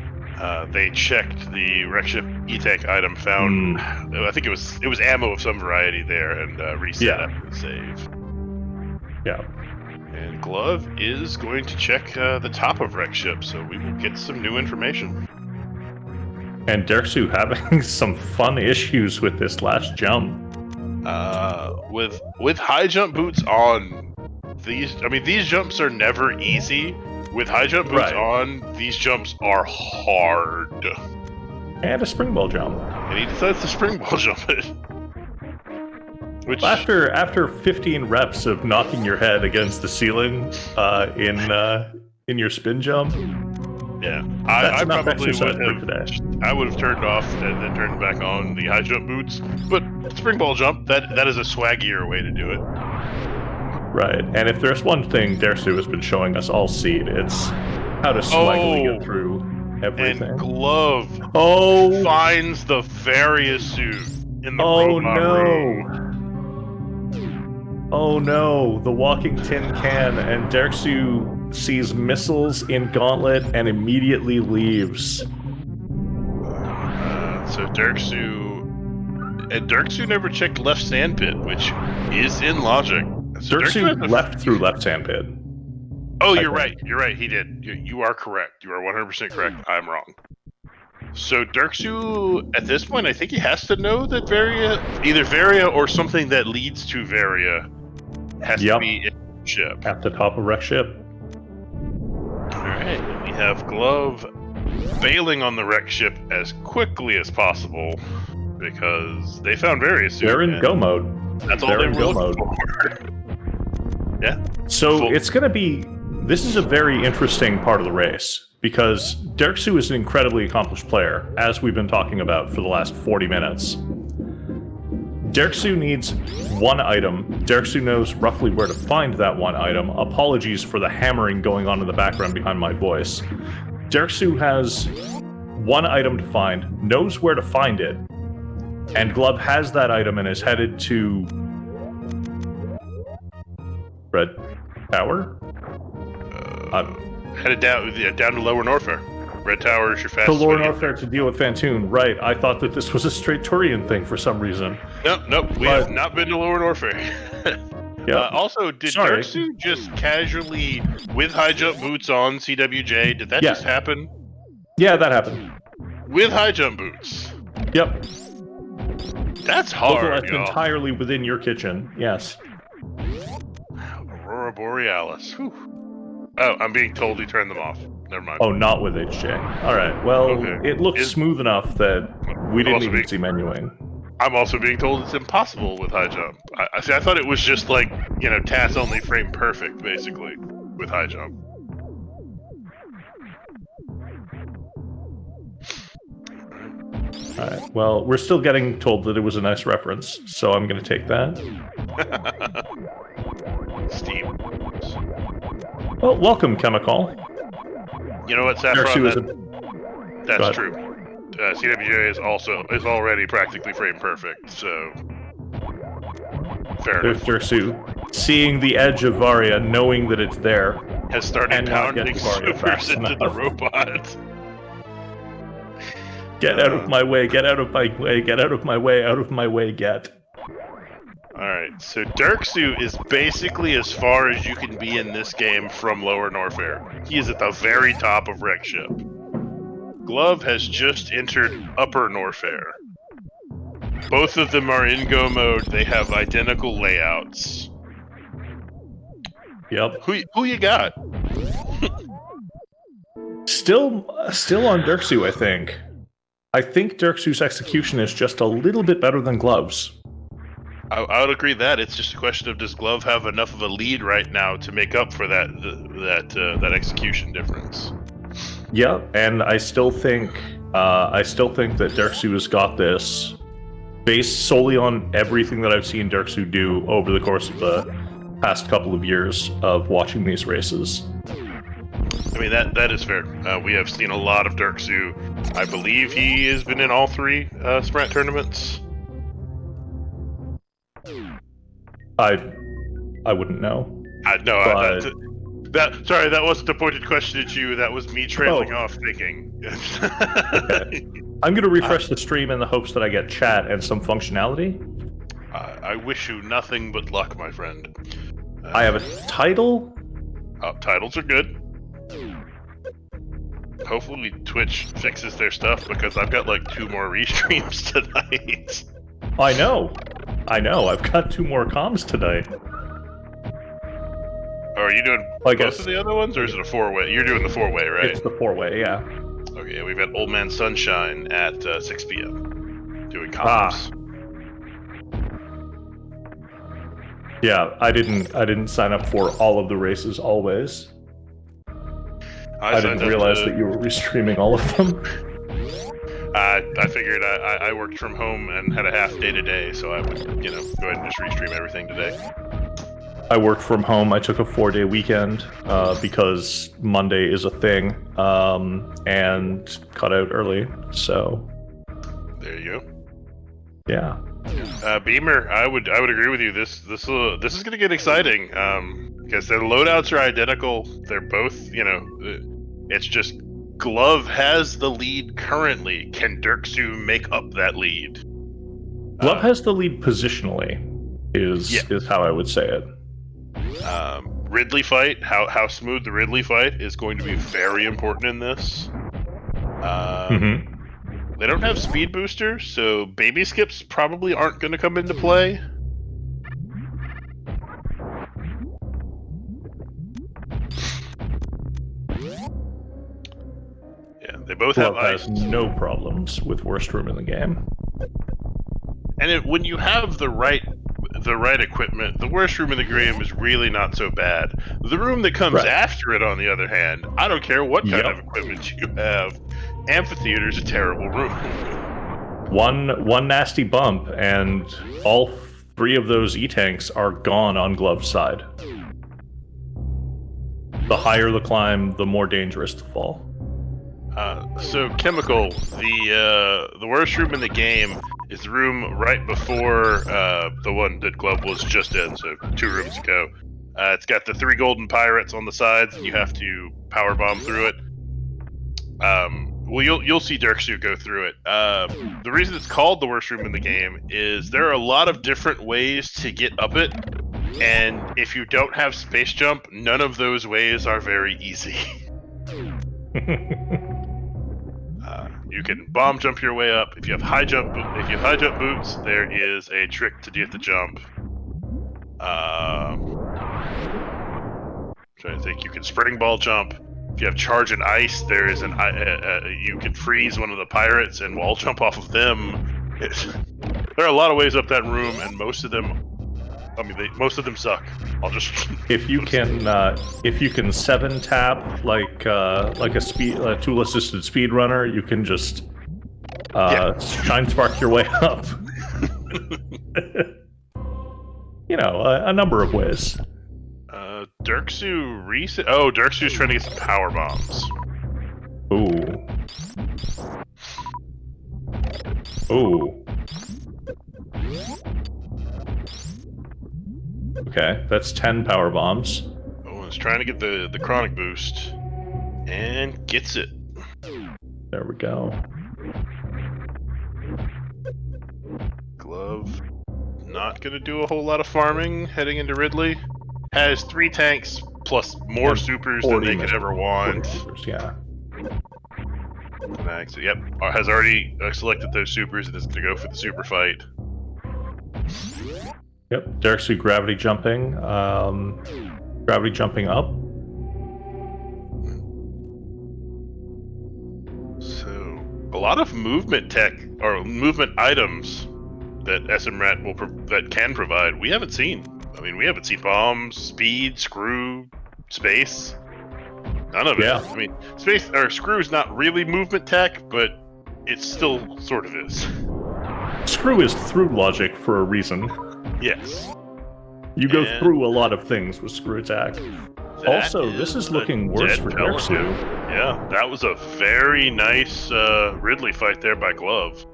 They checked the wreck ship E-Tank item, found I think it was ammo of some variety there, and reset after the save. Yeah. And Glove is going to check the top of wreck ship, so we will get some new information. And Derxu having some fun issues with this last jump. With high jump boots on, these jumps are never easy. With high jump boots on, these jumps are hard. And a springball jump. And he decides to springball jump it. Which after 15 reps of knocking your head against the ceiling in your spin jump, yeah, I probably would have. Today. I would have turned off and then turned back on the high jump boots. But springball jump, that is a swaggier way to do it. Right, and if there's one thing Derxu has been showing us all seed, it's how to swaggily get through everything. And Glove finds the Varia suit in the robot room. Oh no, the walking tin can, and Derxu sees missiles in Gauntlet and immediately leaves. So Derxu never checked left sandpit, which is in logic. So Derxu left through left sandpit. Oh, you're right. You're right. He did. You are correct. You are 100% correct. I'm wrong. So Derxu, at this point, I think he has to know that either Varia or something that leads to Varia has to be in the ship. At the top of wreck ship. Alright, and we have Glove bailing on the wreck ship as quickly as possible because they found Varia soon. They're in go mode. That's all they were looking for. Yeah. So it's going to be... This is a very interesting part of the race because Derxu is an incredibly accomplished player, as we've been talking about for the last 40 minutes. Derxu needs one item. Derxu knows roughly where to find that one item. Apologies for the hammering going on in the background behind my voice. Derxu has one item to find, knows where to find it, and Glove has that item and is headed to... Red Tower? Headed down to Lower Norfair. Red Tower is your fastest. To Lower Norfair to deal with Fantoon, right. I thought that this was a straight Turian thing for some reason. Nope. We have not been to Lower Norfair. Yep. Also, did Derxu just casually, with high jump boots on CWJ, did that just happen? Yeah, that happened. With high jump boots? Yep. That's hard, Localized entirely within your kitchen, yes. Aurora Borealis. Whew. Oh, I'm being told he turned them off. Never mind. Oh, not with HJ. Alright, well, it looks smooth enough that we didn't even see menuing. I'm also being told it's impossible with high jump. I thought it was just like, TAS only frame perfect, basically, with high jump. Alright, well, we're still getting told that it was a nice reference, so I'm going to take that. Steam. Well, welcome, Chemical. You know what, Saffron? That's true. CWJ is already practically frame perfect, so fair enough. Derxu, seeing the edge of Varia, knowing that it's there, has started pounding supers into the robot. Get out of my way! Get out of my way! Get out of my way! Out of my way! Get. Alright, so Derxu is basically as far as you can be in this game from Lower Norfair. He is at the very top of Wreck Ship. Glove has just entered Upper Norfair. Both of them are in go mode. They have identical layouts. Yep. Who you got? Still on Derxu, I think. I think Derxu's execution is just a little bit better than Glove's. I would agree that it's just a question of does Glove have enough of a lead right now to make up for that execution difference. Yeah, and I still think that Derxu has got this based solely on everything that I've seen Derxu do over the course of the past couple of years of watching these races. I mean, that is fair. We have seen a lot of Derxu. I believe he has been in all 3 SMRAT tournaments. I wouldn't know. Sorry, that wasn't a pointed question at you. That was me trailing off thinking. Okay. I'm going to refresh the stream in the hopes that I get chat and some functionality. I wish you nothing but luck, my friend. I have a title. Titles are good. hopefully Twitch fixes their stuff, because I've got like 2 more restreams tonight. I know. I've got 2 more comms today. Oh, are you doing both of the other ones, or is it a 4-way? You're doing the 4-way, right? It's the 4-way, yeah. Okay, we've got Old Man Sunshine at 6 p.m. doing comms. Yeah, I didn't sign up for all of the races always. I didn't realize that you were restreaming all of them. I figured I worked from home and had a half day today, so I would, go ahead and just restream everything today. I worked from home. I took a 4-day weekend because Monday is a thing, and cut out early. So there you go. Yeah. Beamer, I would agree with you. This is going to get exciting because their loadouts are identical. They're both, it's just Glove has the lead currently. Can Derxu make up that lead? Glove has the lead positionally. Is how I would say it. Ridley fight, how smooth the Ridley fight is going to be very important in this. They don't have speed boosters, so baby skips probably aren't going to come into play. Yeah, they both have ice. Has no problems with worst room in the game. And when you have the right equipment, the worst room in the game is really not so bad. The room that comes after it, on the other hand, I don't care what kind of equipment you have. Amphitheater's a terrible room. One nasty bump, and all 3 of those E-tanks are gone on Glove's side. The higher the climb, the more dangerous the fall. So Chemical, the worst room in the game is the room right before the one that Glove was just in, so 2 rooms ago. It's got the 3 golden pirates on the sides, and you have to power bomb through it. Well, you'll see Derxu go through it. The reason it's called the worst room in the game is there are a lot of different ways to get up it, and if you don't have space jump, none of those ways are very easy. You can bomb jump your way up. If you have high jump boots, there is a trick to get the jump. Trying to think, you can spring ball jump. If you have charge and ice, there is you can freeze one of the pirates and wall jump off of them. There are a lot of ways up that room, and most of them suck. I'll just if you can 7 tap like a tool assisted speedrunner, you can just shine spark your way up. A number of ways. Derxu's trying to get some power bombs. Ooh. Okay, that's 10 power bombs. Owen's trying to get the chronic boost, and gets it. There we go. Glove, not gonna do a whole lot of farming heading into Ridley. Has 3 tanks plus more supers than they could ever want. Supers, yeah. Yep, has already selected those supers and is gonna go for the super fight. Yep, Derxu gravity jumping up. So, a lot of movement tech, or movement items that SMRAT that can provide, we haven't seen. I mean, we haven't seen bombs, speed, screw, space. None of it. I mean, space or screw's not really movement tech, but it still sort of is. Screw is through logic for a reason. Yes. You go through a lot of things with screw attack. Also, this is looking worse for Derxu. Yeah, that was a very nice Ridley fight there by Glove.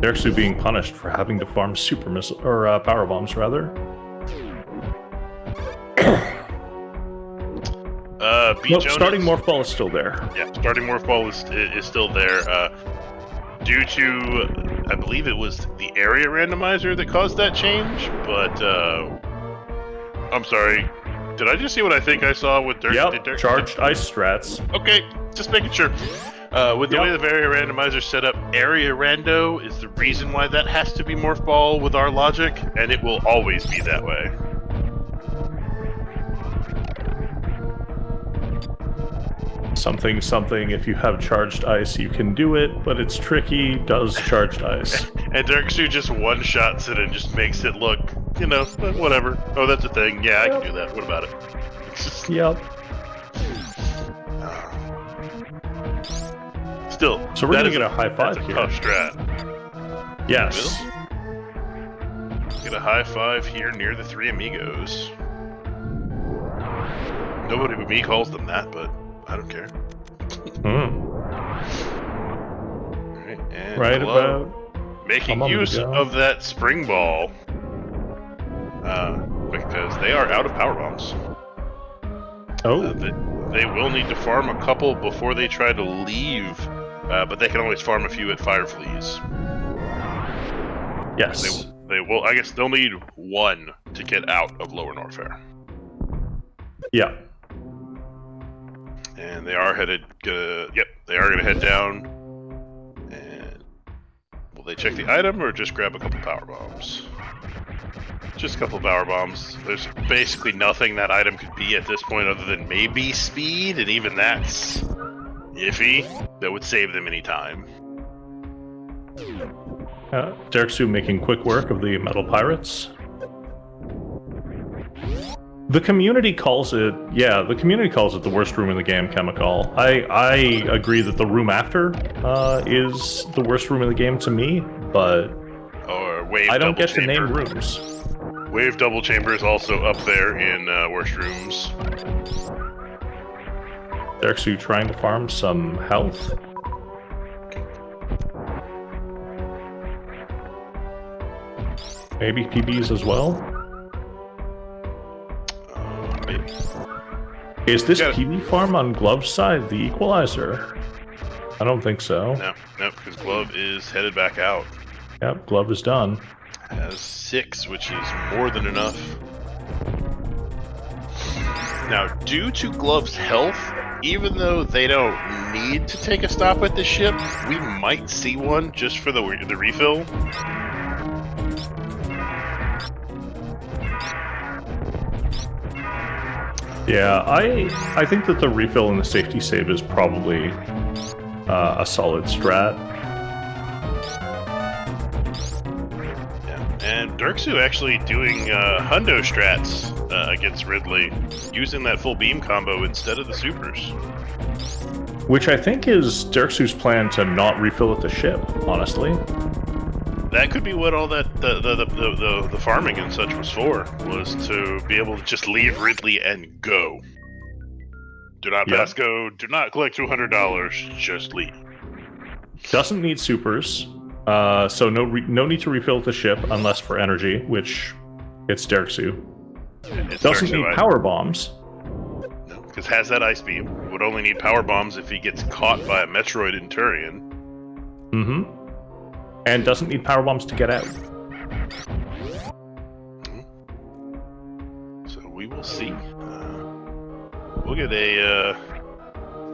Derxu being punished for having to farm super missile or power bombs, rather. Starting Morphball is still there. Yeah, starting Morphball is still there. Due to, I believe it was the area randomizer that caused that change, but I'm sorry, Did I just see what I think I saw with Derxu? Yep, charged ice strats. Okay, just making sure. With the way the area randomizer set up, area rando is the reason why that has to be morph ball with our logic, and it will always be that way. Something, if you have charged ice, you can do it, but it's tricky, does charged ice. And Derxu just one-shots it and just makes it look, whatever. Oh, that's a thing. Yeah, I can do that. What about it? Yep. Still, so we're gonna get a high five here. Tough strat. Yes. Get a high five here near the Three Amigos. Nobody but me calls them that, but I don't care. Right about making use of that spring ball because they are out of power bombs. Oh. They will need to farm a couple before they try to leave, but they can always farm a few at Fire Fleas. Yes. They will. I guess they'll need one to get out of Lower Norfair. Yeah. And they are headed. Yep, they are going to head down. And will they check the item or just grab a couple power bombs? Just a couple power bombs. There's basically nothing that item could be at this point other than maybe speed, and even that's iffy. That would save them any time. Derxu making quick work of the metal pirates. The community calls it, the worst room in the game, Chemical. I agree that the room after is the worst room in the game to me, but or wave I don't get chamber. to name rooms. Wave double chamber is also up there in worst rooms. Derxu trying to farm some health. Maybe PBs as well. Maybe. Is this PB farm on Glove's side the equalizer? I don't think so. No, because Glove is headed back out. Yep, Glove is done. Has 6, which is more than enough. Now, due to Glove's health, even though they don't need to take a stop at the ship, we might see one just for the refill. Yeah, I think that the refill and the safety save is probably a solid strat. Yeah, and Derxu actually doing hundo strats against Ridley, using that full beam combo instead of the supers. Which I think is Derxu's plan to not refill at the ship, honestly. That could be what all that the farming and such was for, was to be able to just leave Ridley and go. Do not pass go, do not collect $200, just leave. Doesn't need supers, so no need to refill the ship unless for energy, which it's Derxu. Doesn't need power bombs. No, because has that ice beam. Would only need power bombs if he gets caught by a Metroid in Turian. Mm-hmm. And doesn't need power bombs to get out. So we will see. We'll get a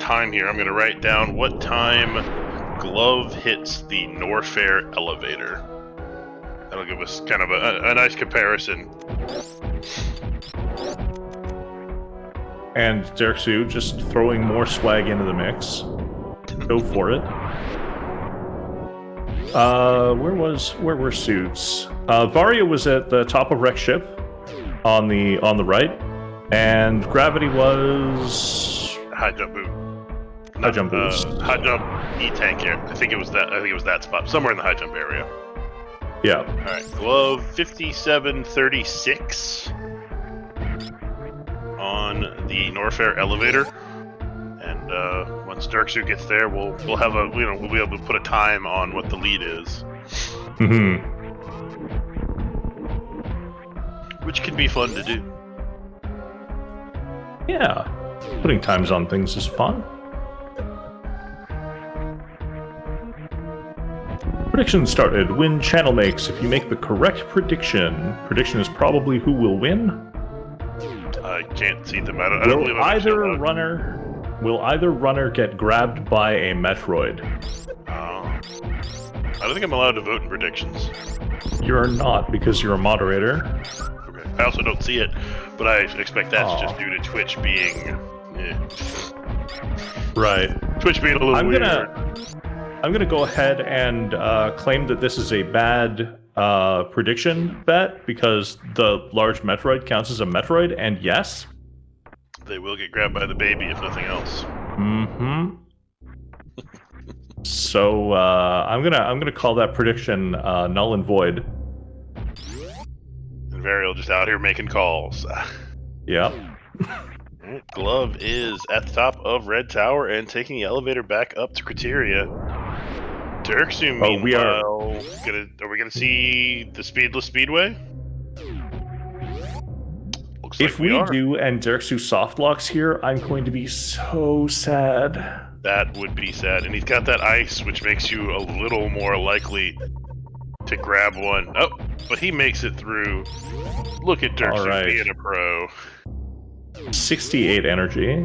time here. I'm going to write down what time Glove hits the Norfair elevator. That'll give us kind of a nice comparison. And Derxu just throwing more swag into the mix. Go for it. Where were suits? Varia was at the top of Rex ship on the right, and Gravity was high jump boot. High jump boost. High jump E-tank here. I think it was that spot, somewhere in the high jump area. Yeah. All right, Glove 5736 on the Norfair elevator. And once Derxu gets there, we'll have we'll be able to put a time on what the lead is. Mm-hmm. Which can be fun to do. Yeah, putting times on things is fun. Prediction started. Win channel makes. If you make the correct prediction, prediction is probably who will win. can't see them. I don't believe I'm actually allowed. Will either runner get grabbed by a Metroid? I don't think I'm allowed to vote in predictions. You're not, because you're a moderator. Okay. I also don't see it, but I expect that's just due to Twitch being... Right. Twitch being a little weird. I'm gonna go ahead and claim that this is a bad prediction bet, because the large Metroid counts as a Metroid, and yes... They will get grabbed by the baby, if nothing else. Mm-hmm. So I'm gonna call that prediction null and void. And Varial just out here making calls. Yep. Alright, Glove is at the top of Red Tower and taking the elevator back up to Criteria. Derxu, meanwhile, are we gonna see the Speedless Speedway? Looks if like we do and Derxu soft locks here, I'm going to be so sad. That would be sad. And he's got that ice, which makes you a little more likely to grab one. Oh, but he makes it through. Look at Derxu being a pro. 68 energy.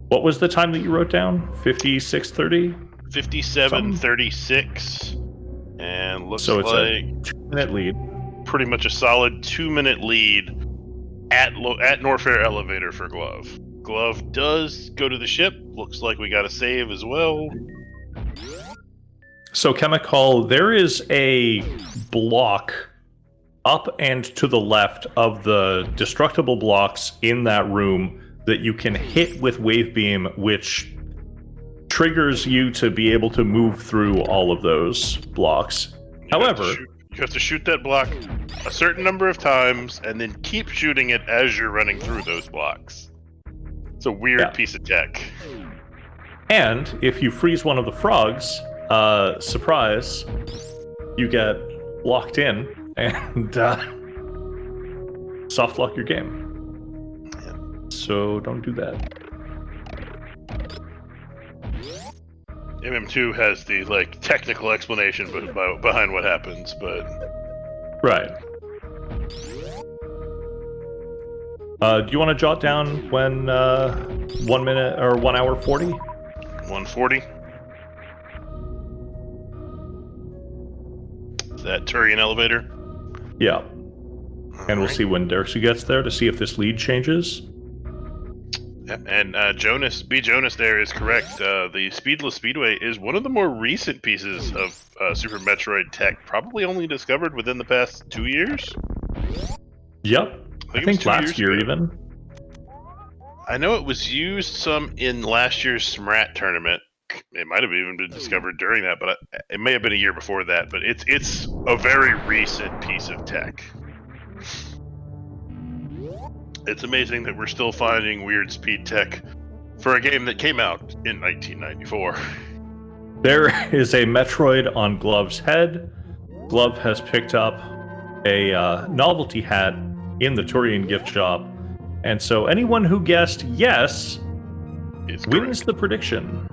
What was the time that you wrote down? 56:30? 57:36. And looks so it's like a 2-minute lead. Pretty much a solid 2-minute lead at Norfair Elevator for Glove. Glove does go to the ship. Looks like we got a save as well. So, Chemical, there is a block up and to the left of the destructible blocks in that room that you can hit with Wave Beam, which triggers you to be able to move through all of those blocks. However, you have to shoot that block a certain number of times and then keep shooting it as you're running through those blocks. It's a weird piece of tech. And if you freeze one of the frogs, surprise, you get locked in and soft lock your game. So don't do that. MM2 has the technical explanation behind what happens, but right. Do you want to jot down when 1 minute or 1 hour 40? 140. Is that Turian elevator? Yeah. And we'll see when Derxu gets there to see if this lead changes. Yeah, and Jonas there is correct. The Speedless Speedway is one of the more recent pieces of Super Metroid tech, probably only discovered within the past 2 years. Yep. I think last year even. I know it was used some in last year's SMRAT tournament. It might have even been discovered during that, but it may have been a year before that. But it's a very recent piece of tech. It's amazing that we're still finding weird speed tech for a game that came out in 1994. There is a Metroid on Glove's head. Glove has picked up a novelty hat in the Turian gift shop. And so anyone who guessed yes wins the prediction.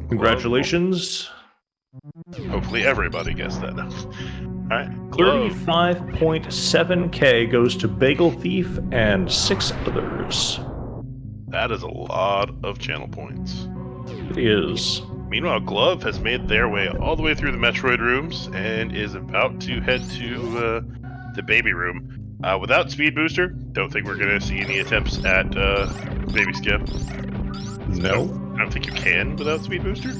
Congratulations. Hopefully everybody guessed that. Alright, 35.7k goes to Bagel Thief and 6 others. That is a lot of channel points. It is. Meanwhile, Glove has made their way all the way through the Metroid rooms and is about to head to the baby room. Without Speed Booster, don't think we're going to see any attempts at Baby Skip. No. I don't think you can without Speed Booster.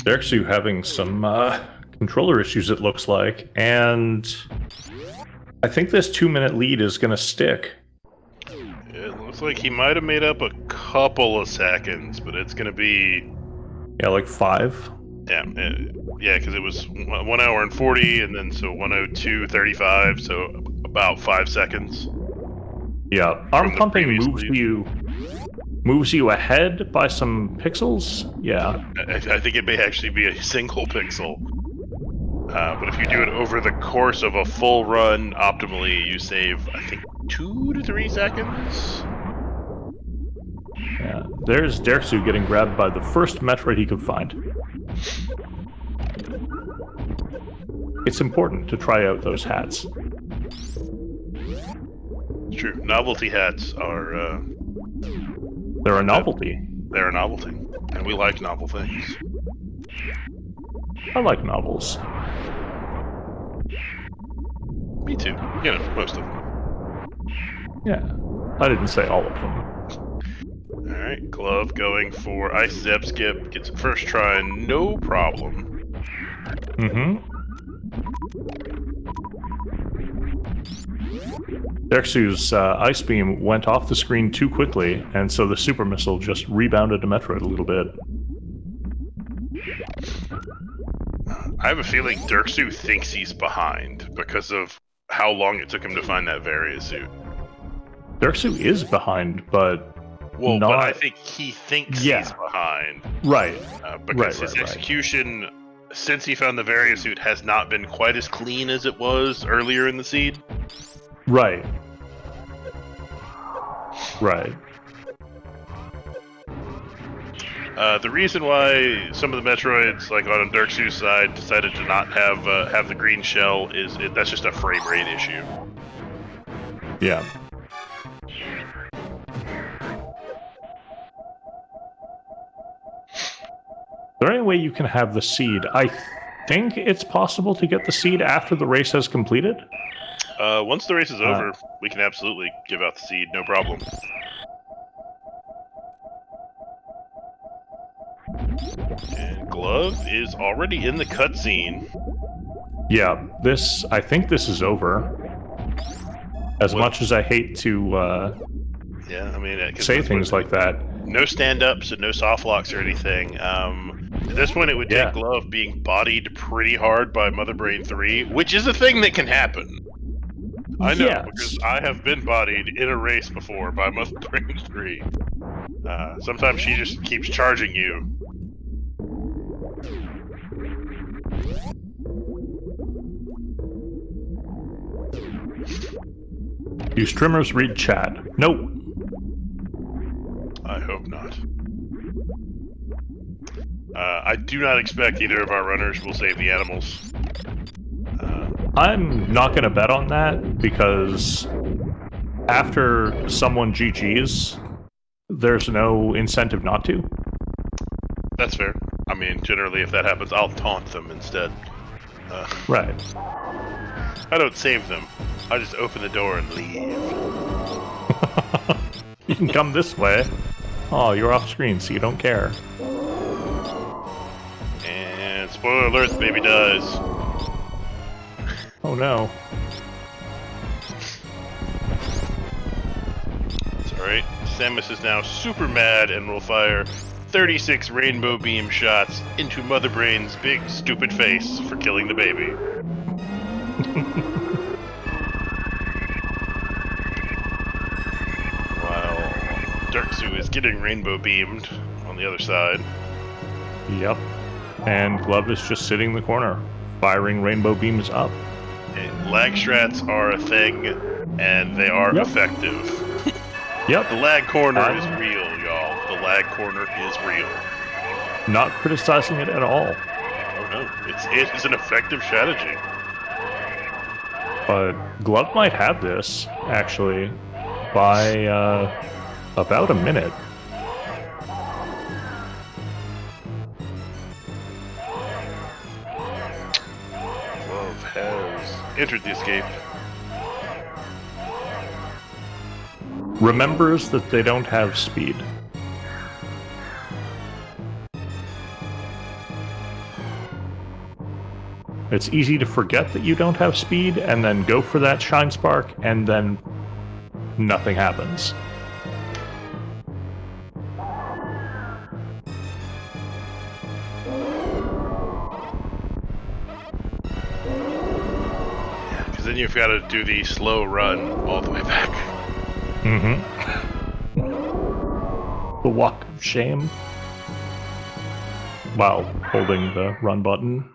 Derxu having some controller issues, it looks like, and I think this 2-minute lead is going to stick. It looks like he might have made up a couple of seconds, but it's going to be... Yeah, like 5? Yeah, because it was 1 hour and 40, and then so 1:02:35, so about 5 seconds. Yeah, arm pumping moves you ahead by some pixels? Yeah. I think it may actually be a single pixel. But if you do it over the course of a full run optimally, you save, I think, 2 to 3 seconds? Yeah, there's Derxu getting grabbed by the first Metroid he could find. It's important to try out those hats. It's true. Novelty hats are They're a novelty. they're a novelty, and we like novel things. I like novels. Me too. You know, most of them. Yeah. I didn't say all of them. Alright, Glove going for Ice Zeb Skip. Gets it first try, no problem. Mm-hmm. Derxu's ice beam went off the screen too quickly, and so the super missile just rebounded to Metroid a little bit. I have a feeling Derxu thinks he's behind because of how long it took him to find that Varia suit. Derxu is behind, but Well, not... but I think he thinks he's behind. Right. Because his execution, since he found the Varia suit, has not been quite as clean as it was earlier in the seed. Right. Right. The reason why some of the Metroids, like on Derxu's side, decided to not have the green shell is that's just a frame rate issue. Yeah. Is there any way you can have the seed? I think it's possible to get the seed after the race has completed. Once the race is over, we can absolutely give out the seed, no problem. And Glove is already in the cutscene. Yeah, I think this is over. As much as I hate to yeah, I mean, say things like that. No stand-ups and no soft locks or anything. At this point, it would take Glove being bodied pretty hard by Mother Brain 3, which is a thing that can happen. I know, because I have been bodied in a race before by Mother Brain 3. Sometimes she just keeps charging you. Do streamers read chat? Nope. I hope not. I do not expect either of our runners will save the animals. I'm not going to bet on that, because after someone GG's, there's no incentive not to. That's fair. I mean, generally, if that happens, I'll taunt them instead. Right. I don't save them. I just open the door and leave. You can come this way. Oh, you're off screen, so you don't care. And spoiler alert, the baby dies. Oh no. It's alright. Samus is now super mad and will fire 36 rainbow beam shots into Mother Brain's big stupid face for killing the baby. While Derxu is getting rainbow beamed on the other side. Yep. And Glove is just sitting in the corner, firing rainbow beams up. And lag strats are a thing, and they are effective. Yep. The lag corner is real, y'all. The lag corner is real. Not criticizing it at all. Oh no, it is an effective strategy. But Glove might have this, actually, by about a minute. Glove has entered the escape. Remembers that they don't have speed. It's easy to forget that you don't have speed, and then go for that Shine Spark, and then nothing happens. Yeah, because then you've got to do the slow run all the way back. Mm-hmm. The walk of shame. While holding the run button.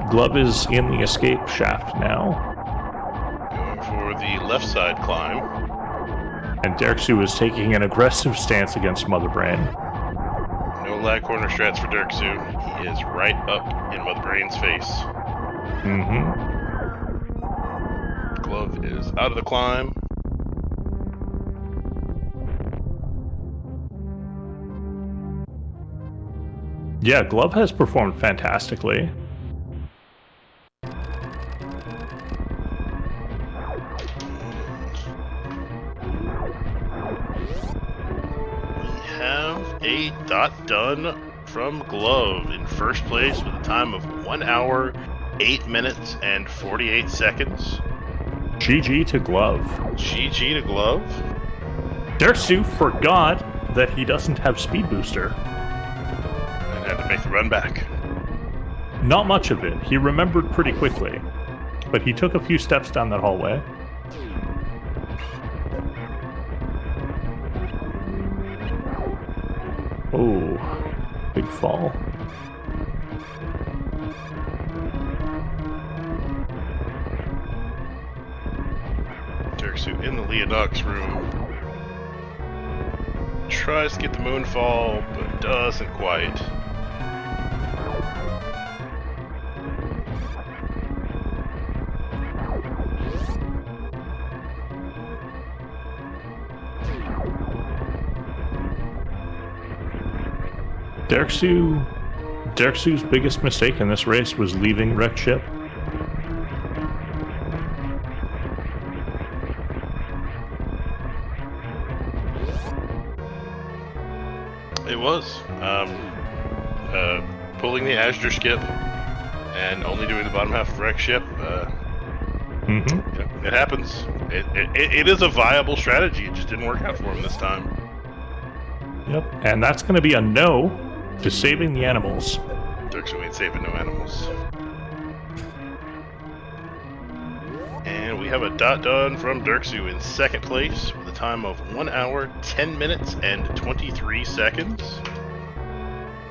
Glove is in the escape shaft now. Going for for the left side climb. And Derxu is taking an aggressive stance against Mother Brain. No lag corner strats for Derxu. He is right up in Mother Brain's face. Mm-hmm. Glove is out of the climb. Yeah, Glove has performed fantastically. We have a dot done from Glove in first place with a time of 1 hour, 8 minutes, and 48 seconds. GG to Glove. GG to Glove. Derxu forgot that he doesn't have Speed Booster. And had to make the run back. Not much of it. He remembered pretty quickly. But he took a few steps down that hallway. Oh, big fall. Derxu in the Leonox room. Tries to get the moonfall, but doesn't quite. Derxu's biggest mistake in this race was leaving wrecked ship. It was. Pulling the Azure skip and only doing the bottom half of wrecked ship. Mm-hmm. It happens. It is a viable strategy. It just didn't work out for him this time. Yep, and that's going to be a no to saving the animals. Derxu ain't saving no animals. And we have a dot done from Derxu in second place with a time of 1 hour, 10 minutes, and 23 seconds.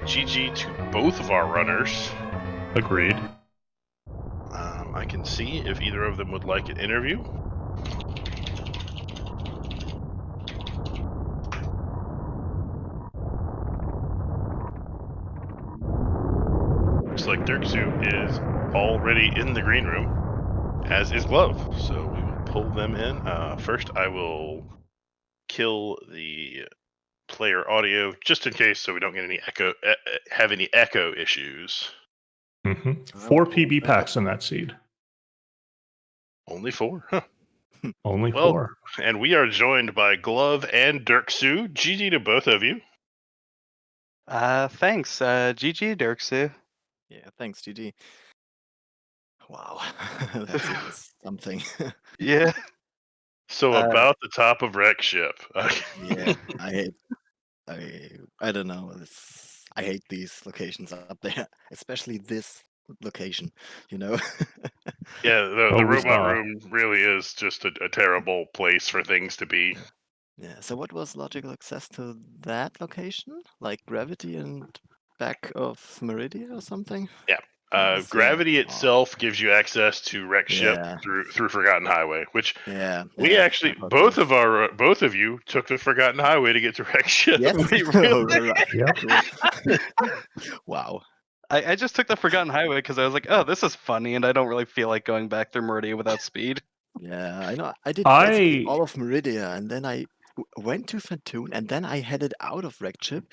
GG to both of our runners. Agreed. I can see if either of them would like an interview. Looks like Derxu is already in the green room, as is Glove. So we will pull them in. First, I will kill the player audio just in case, so we don't get any echo, have any echo issues. Mm-hmm. 4 PB packs in that seed. Only 4, huh? Only Well, 4. And we are joined by Glove and Derxu. GG to both of you. Thanks. GG, Derxu. Yeah, thanks, GG. Wow, that's something. Yeah. So about the top of wreck ship. Yeah, I don't know. I hate these locations up there, especially this location. You know. Yeah, the we robot saw. room really is just a terrible place for things to be. Yeah. So what was logical access to that location? Like gravity and back of Meridia or something? Gravity itself gives you access to wreck ship Yeah. through Forgotten Highway, which Yeah. we yeah, actually I thought both of you took the Forgotten Highway to get to wreck ship. Yes. We really- Right. Yep. Cool. Wow. I just took the Forgotten Highway because I was like, oh, this is funny, and I don't really feel like going back through Meridia without speed. Yeah, I know. I did basically all of Meridia, and then I went to Fantoon, and then I headed out of Wrecked Ship,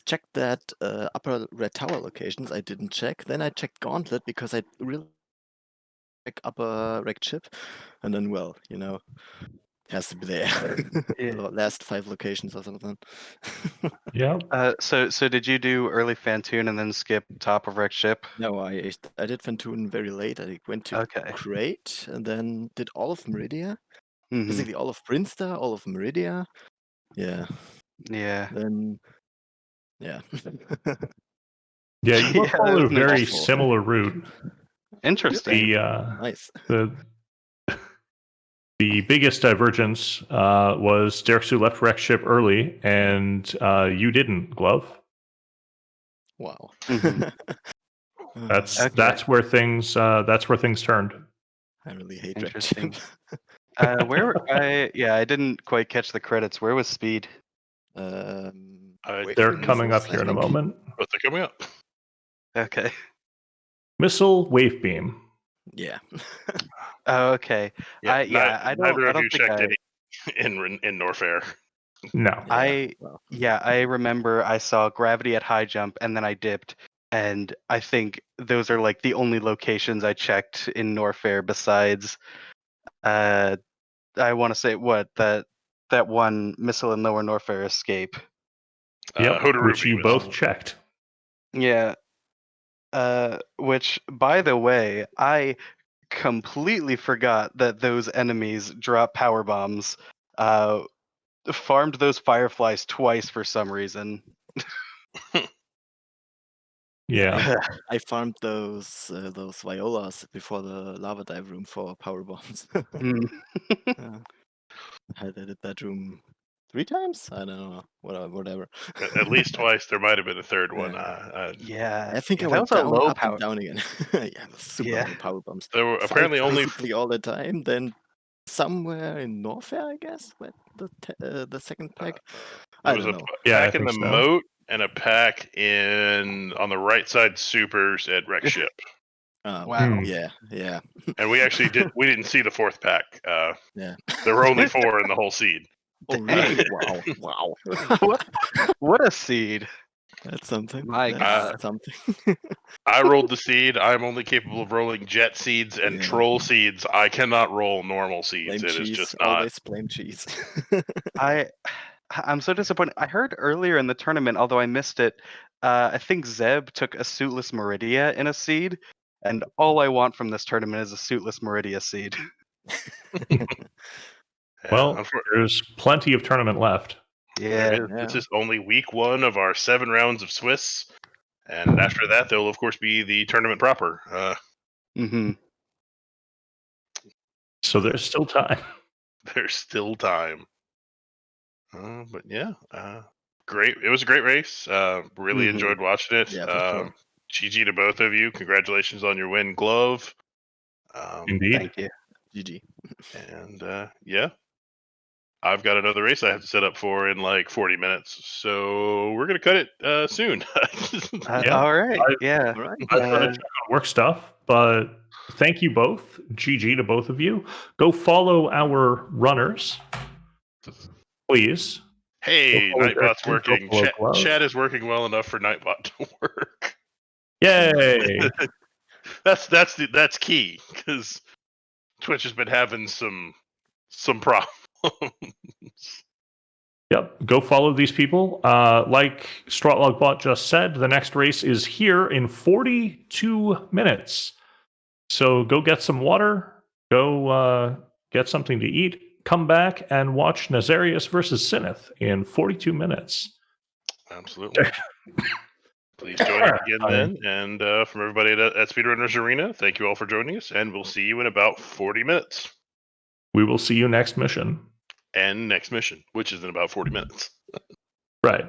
checked that upper Red Tower locations I didn't check. Then I checked Gauntlet because I really check upper Wrecked Ship, and then, well, you know, it has to be there. Yeah. The last 5 locations or something. Yep. So did you do early Fantoon and then skip top of wrecked ship? No, I did Fantoon very late. I went to Okay. Crate, and then did all of Meridia. Mhm. Basically all of Brinsta, all of Meridia. Yeah. Yeah. Then, yeah. Yeah, you Yeah, followed a that was very awful. similar route. Interesting. Nice. The biggest divergence was Derxu left wreck ship early, and you didn't, Glove. Wow. Mhm. That's Okay. that's where things turned. I really hate Red Interesting. Chip. I didn't quite catch the credits. Where was Speed? Wave They're beam coming up missiles, here I in a think. moment. But they're coming up. Okay. Missile wave beam. Yeah. Oh, okay. Yeah, I neither of don't you think checked I. any in Norfair. No. Well, I remember I saw gravity at high jump and then I dipped, and I think those are like the only locations I checked in Norfair besides I want to say that one missile in Lower Norfair escape. Yep, which Hodorubee you was both checked. Yeah. Which, by the way, I completely forgot that those enemies drop power bombs. Farmed those fireflies twice for some reason. Yeah. I farmed those violas before the lava dive room for power bombs. Mm. I did that room 3 times. I don't know. Whatever. at least twice. There might have been a third one. Yeah, I think I that went was a down, low up, and power. down again. Yeah, super Yeah. low power bombs. There were 5 apparently only basically all the time. Then somewhere in Norfair, I guess, where the second pack. I there was don't a know. Yeah, I pack in think the so. moat and a pack on the right side supers at Wreck Ship. Wow. Yeah. And we actually didn't see the fourth pack. Yeah. There were only 4 in the whole seed. Oh, really? Wow. What a seed! That's something. My That's God. something. I rolled the seed. I'm only capable of rolling jet seeds and Yeah. troll seeds. I cannot roll normal seeds. Blame It is cheese. just not. Always blame cheese. I'm so disappointed. I heard earlier in the tournament, although I missed it, I think Zeb took a suitless Meridia in a seed, and all I want from this tournament is a suitless Meridia seed. Well, Yeah, there's plenty of tournament left. Yeah. there is. This is only week 1 of our 7 rounds of Swiss, and after that, there will of course be the tournament proper. Mm-hmm. So there's still time. There's still time. But yeah, great. It was a great race. Really Mm-hmm. enjoyed watching it. Yeah, for sure. GG to both of you. Congratulations on your win, Glove. Indeed. Thank you. GG. And yeah, I've got another race I have to set up for in like 40 minutes, so we're gonna cut it soon. Yeah. All right. Yeah. All right. I've got to check on work stuff, but thank you both. GG to both of you. Go follow our runners, please. Hey, Go follow Nightbot's Derxu, go working. follow Glove. Chat is working well enough for Nightbot to work. Yay! That's key because Twitch has been having some problems. Yep, go follow these people. Like Strawlogbot just said, the next race is here in 42 minutes. So go get some water, go get something to eat, come back and watch Nazarius versus Sinith in 42 minutes. Absolutely. Please join us again then. And from everybody at Speedrunners Arena, thank you all for joining us, and we'll see you in about 40 minutes. We will see you next mission. And next mission, which is in about 40 minutes. Right.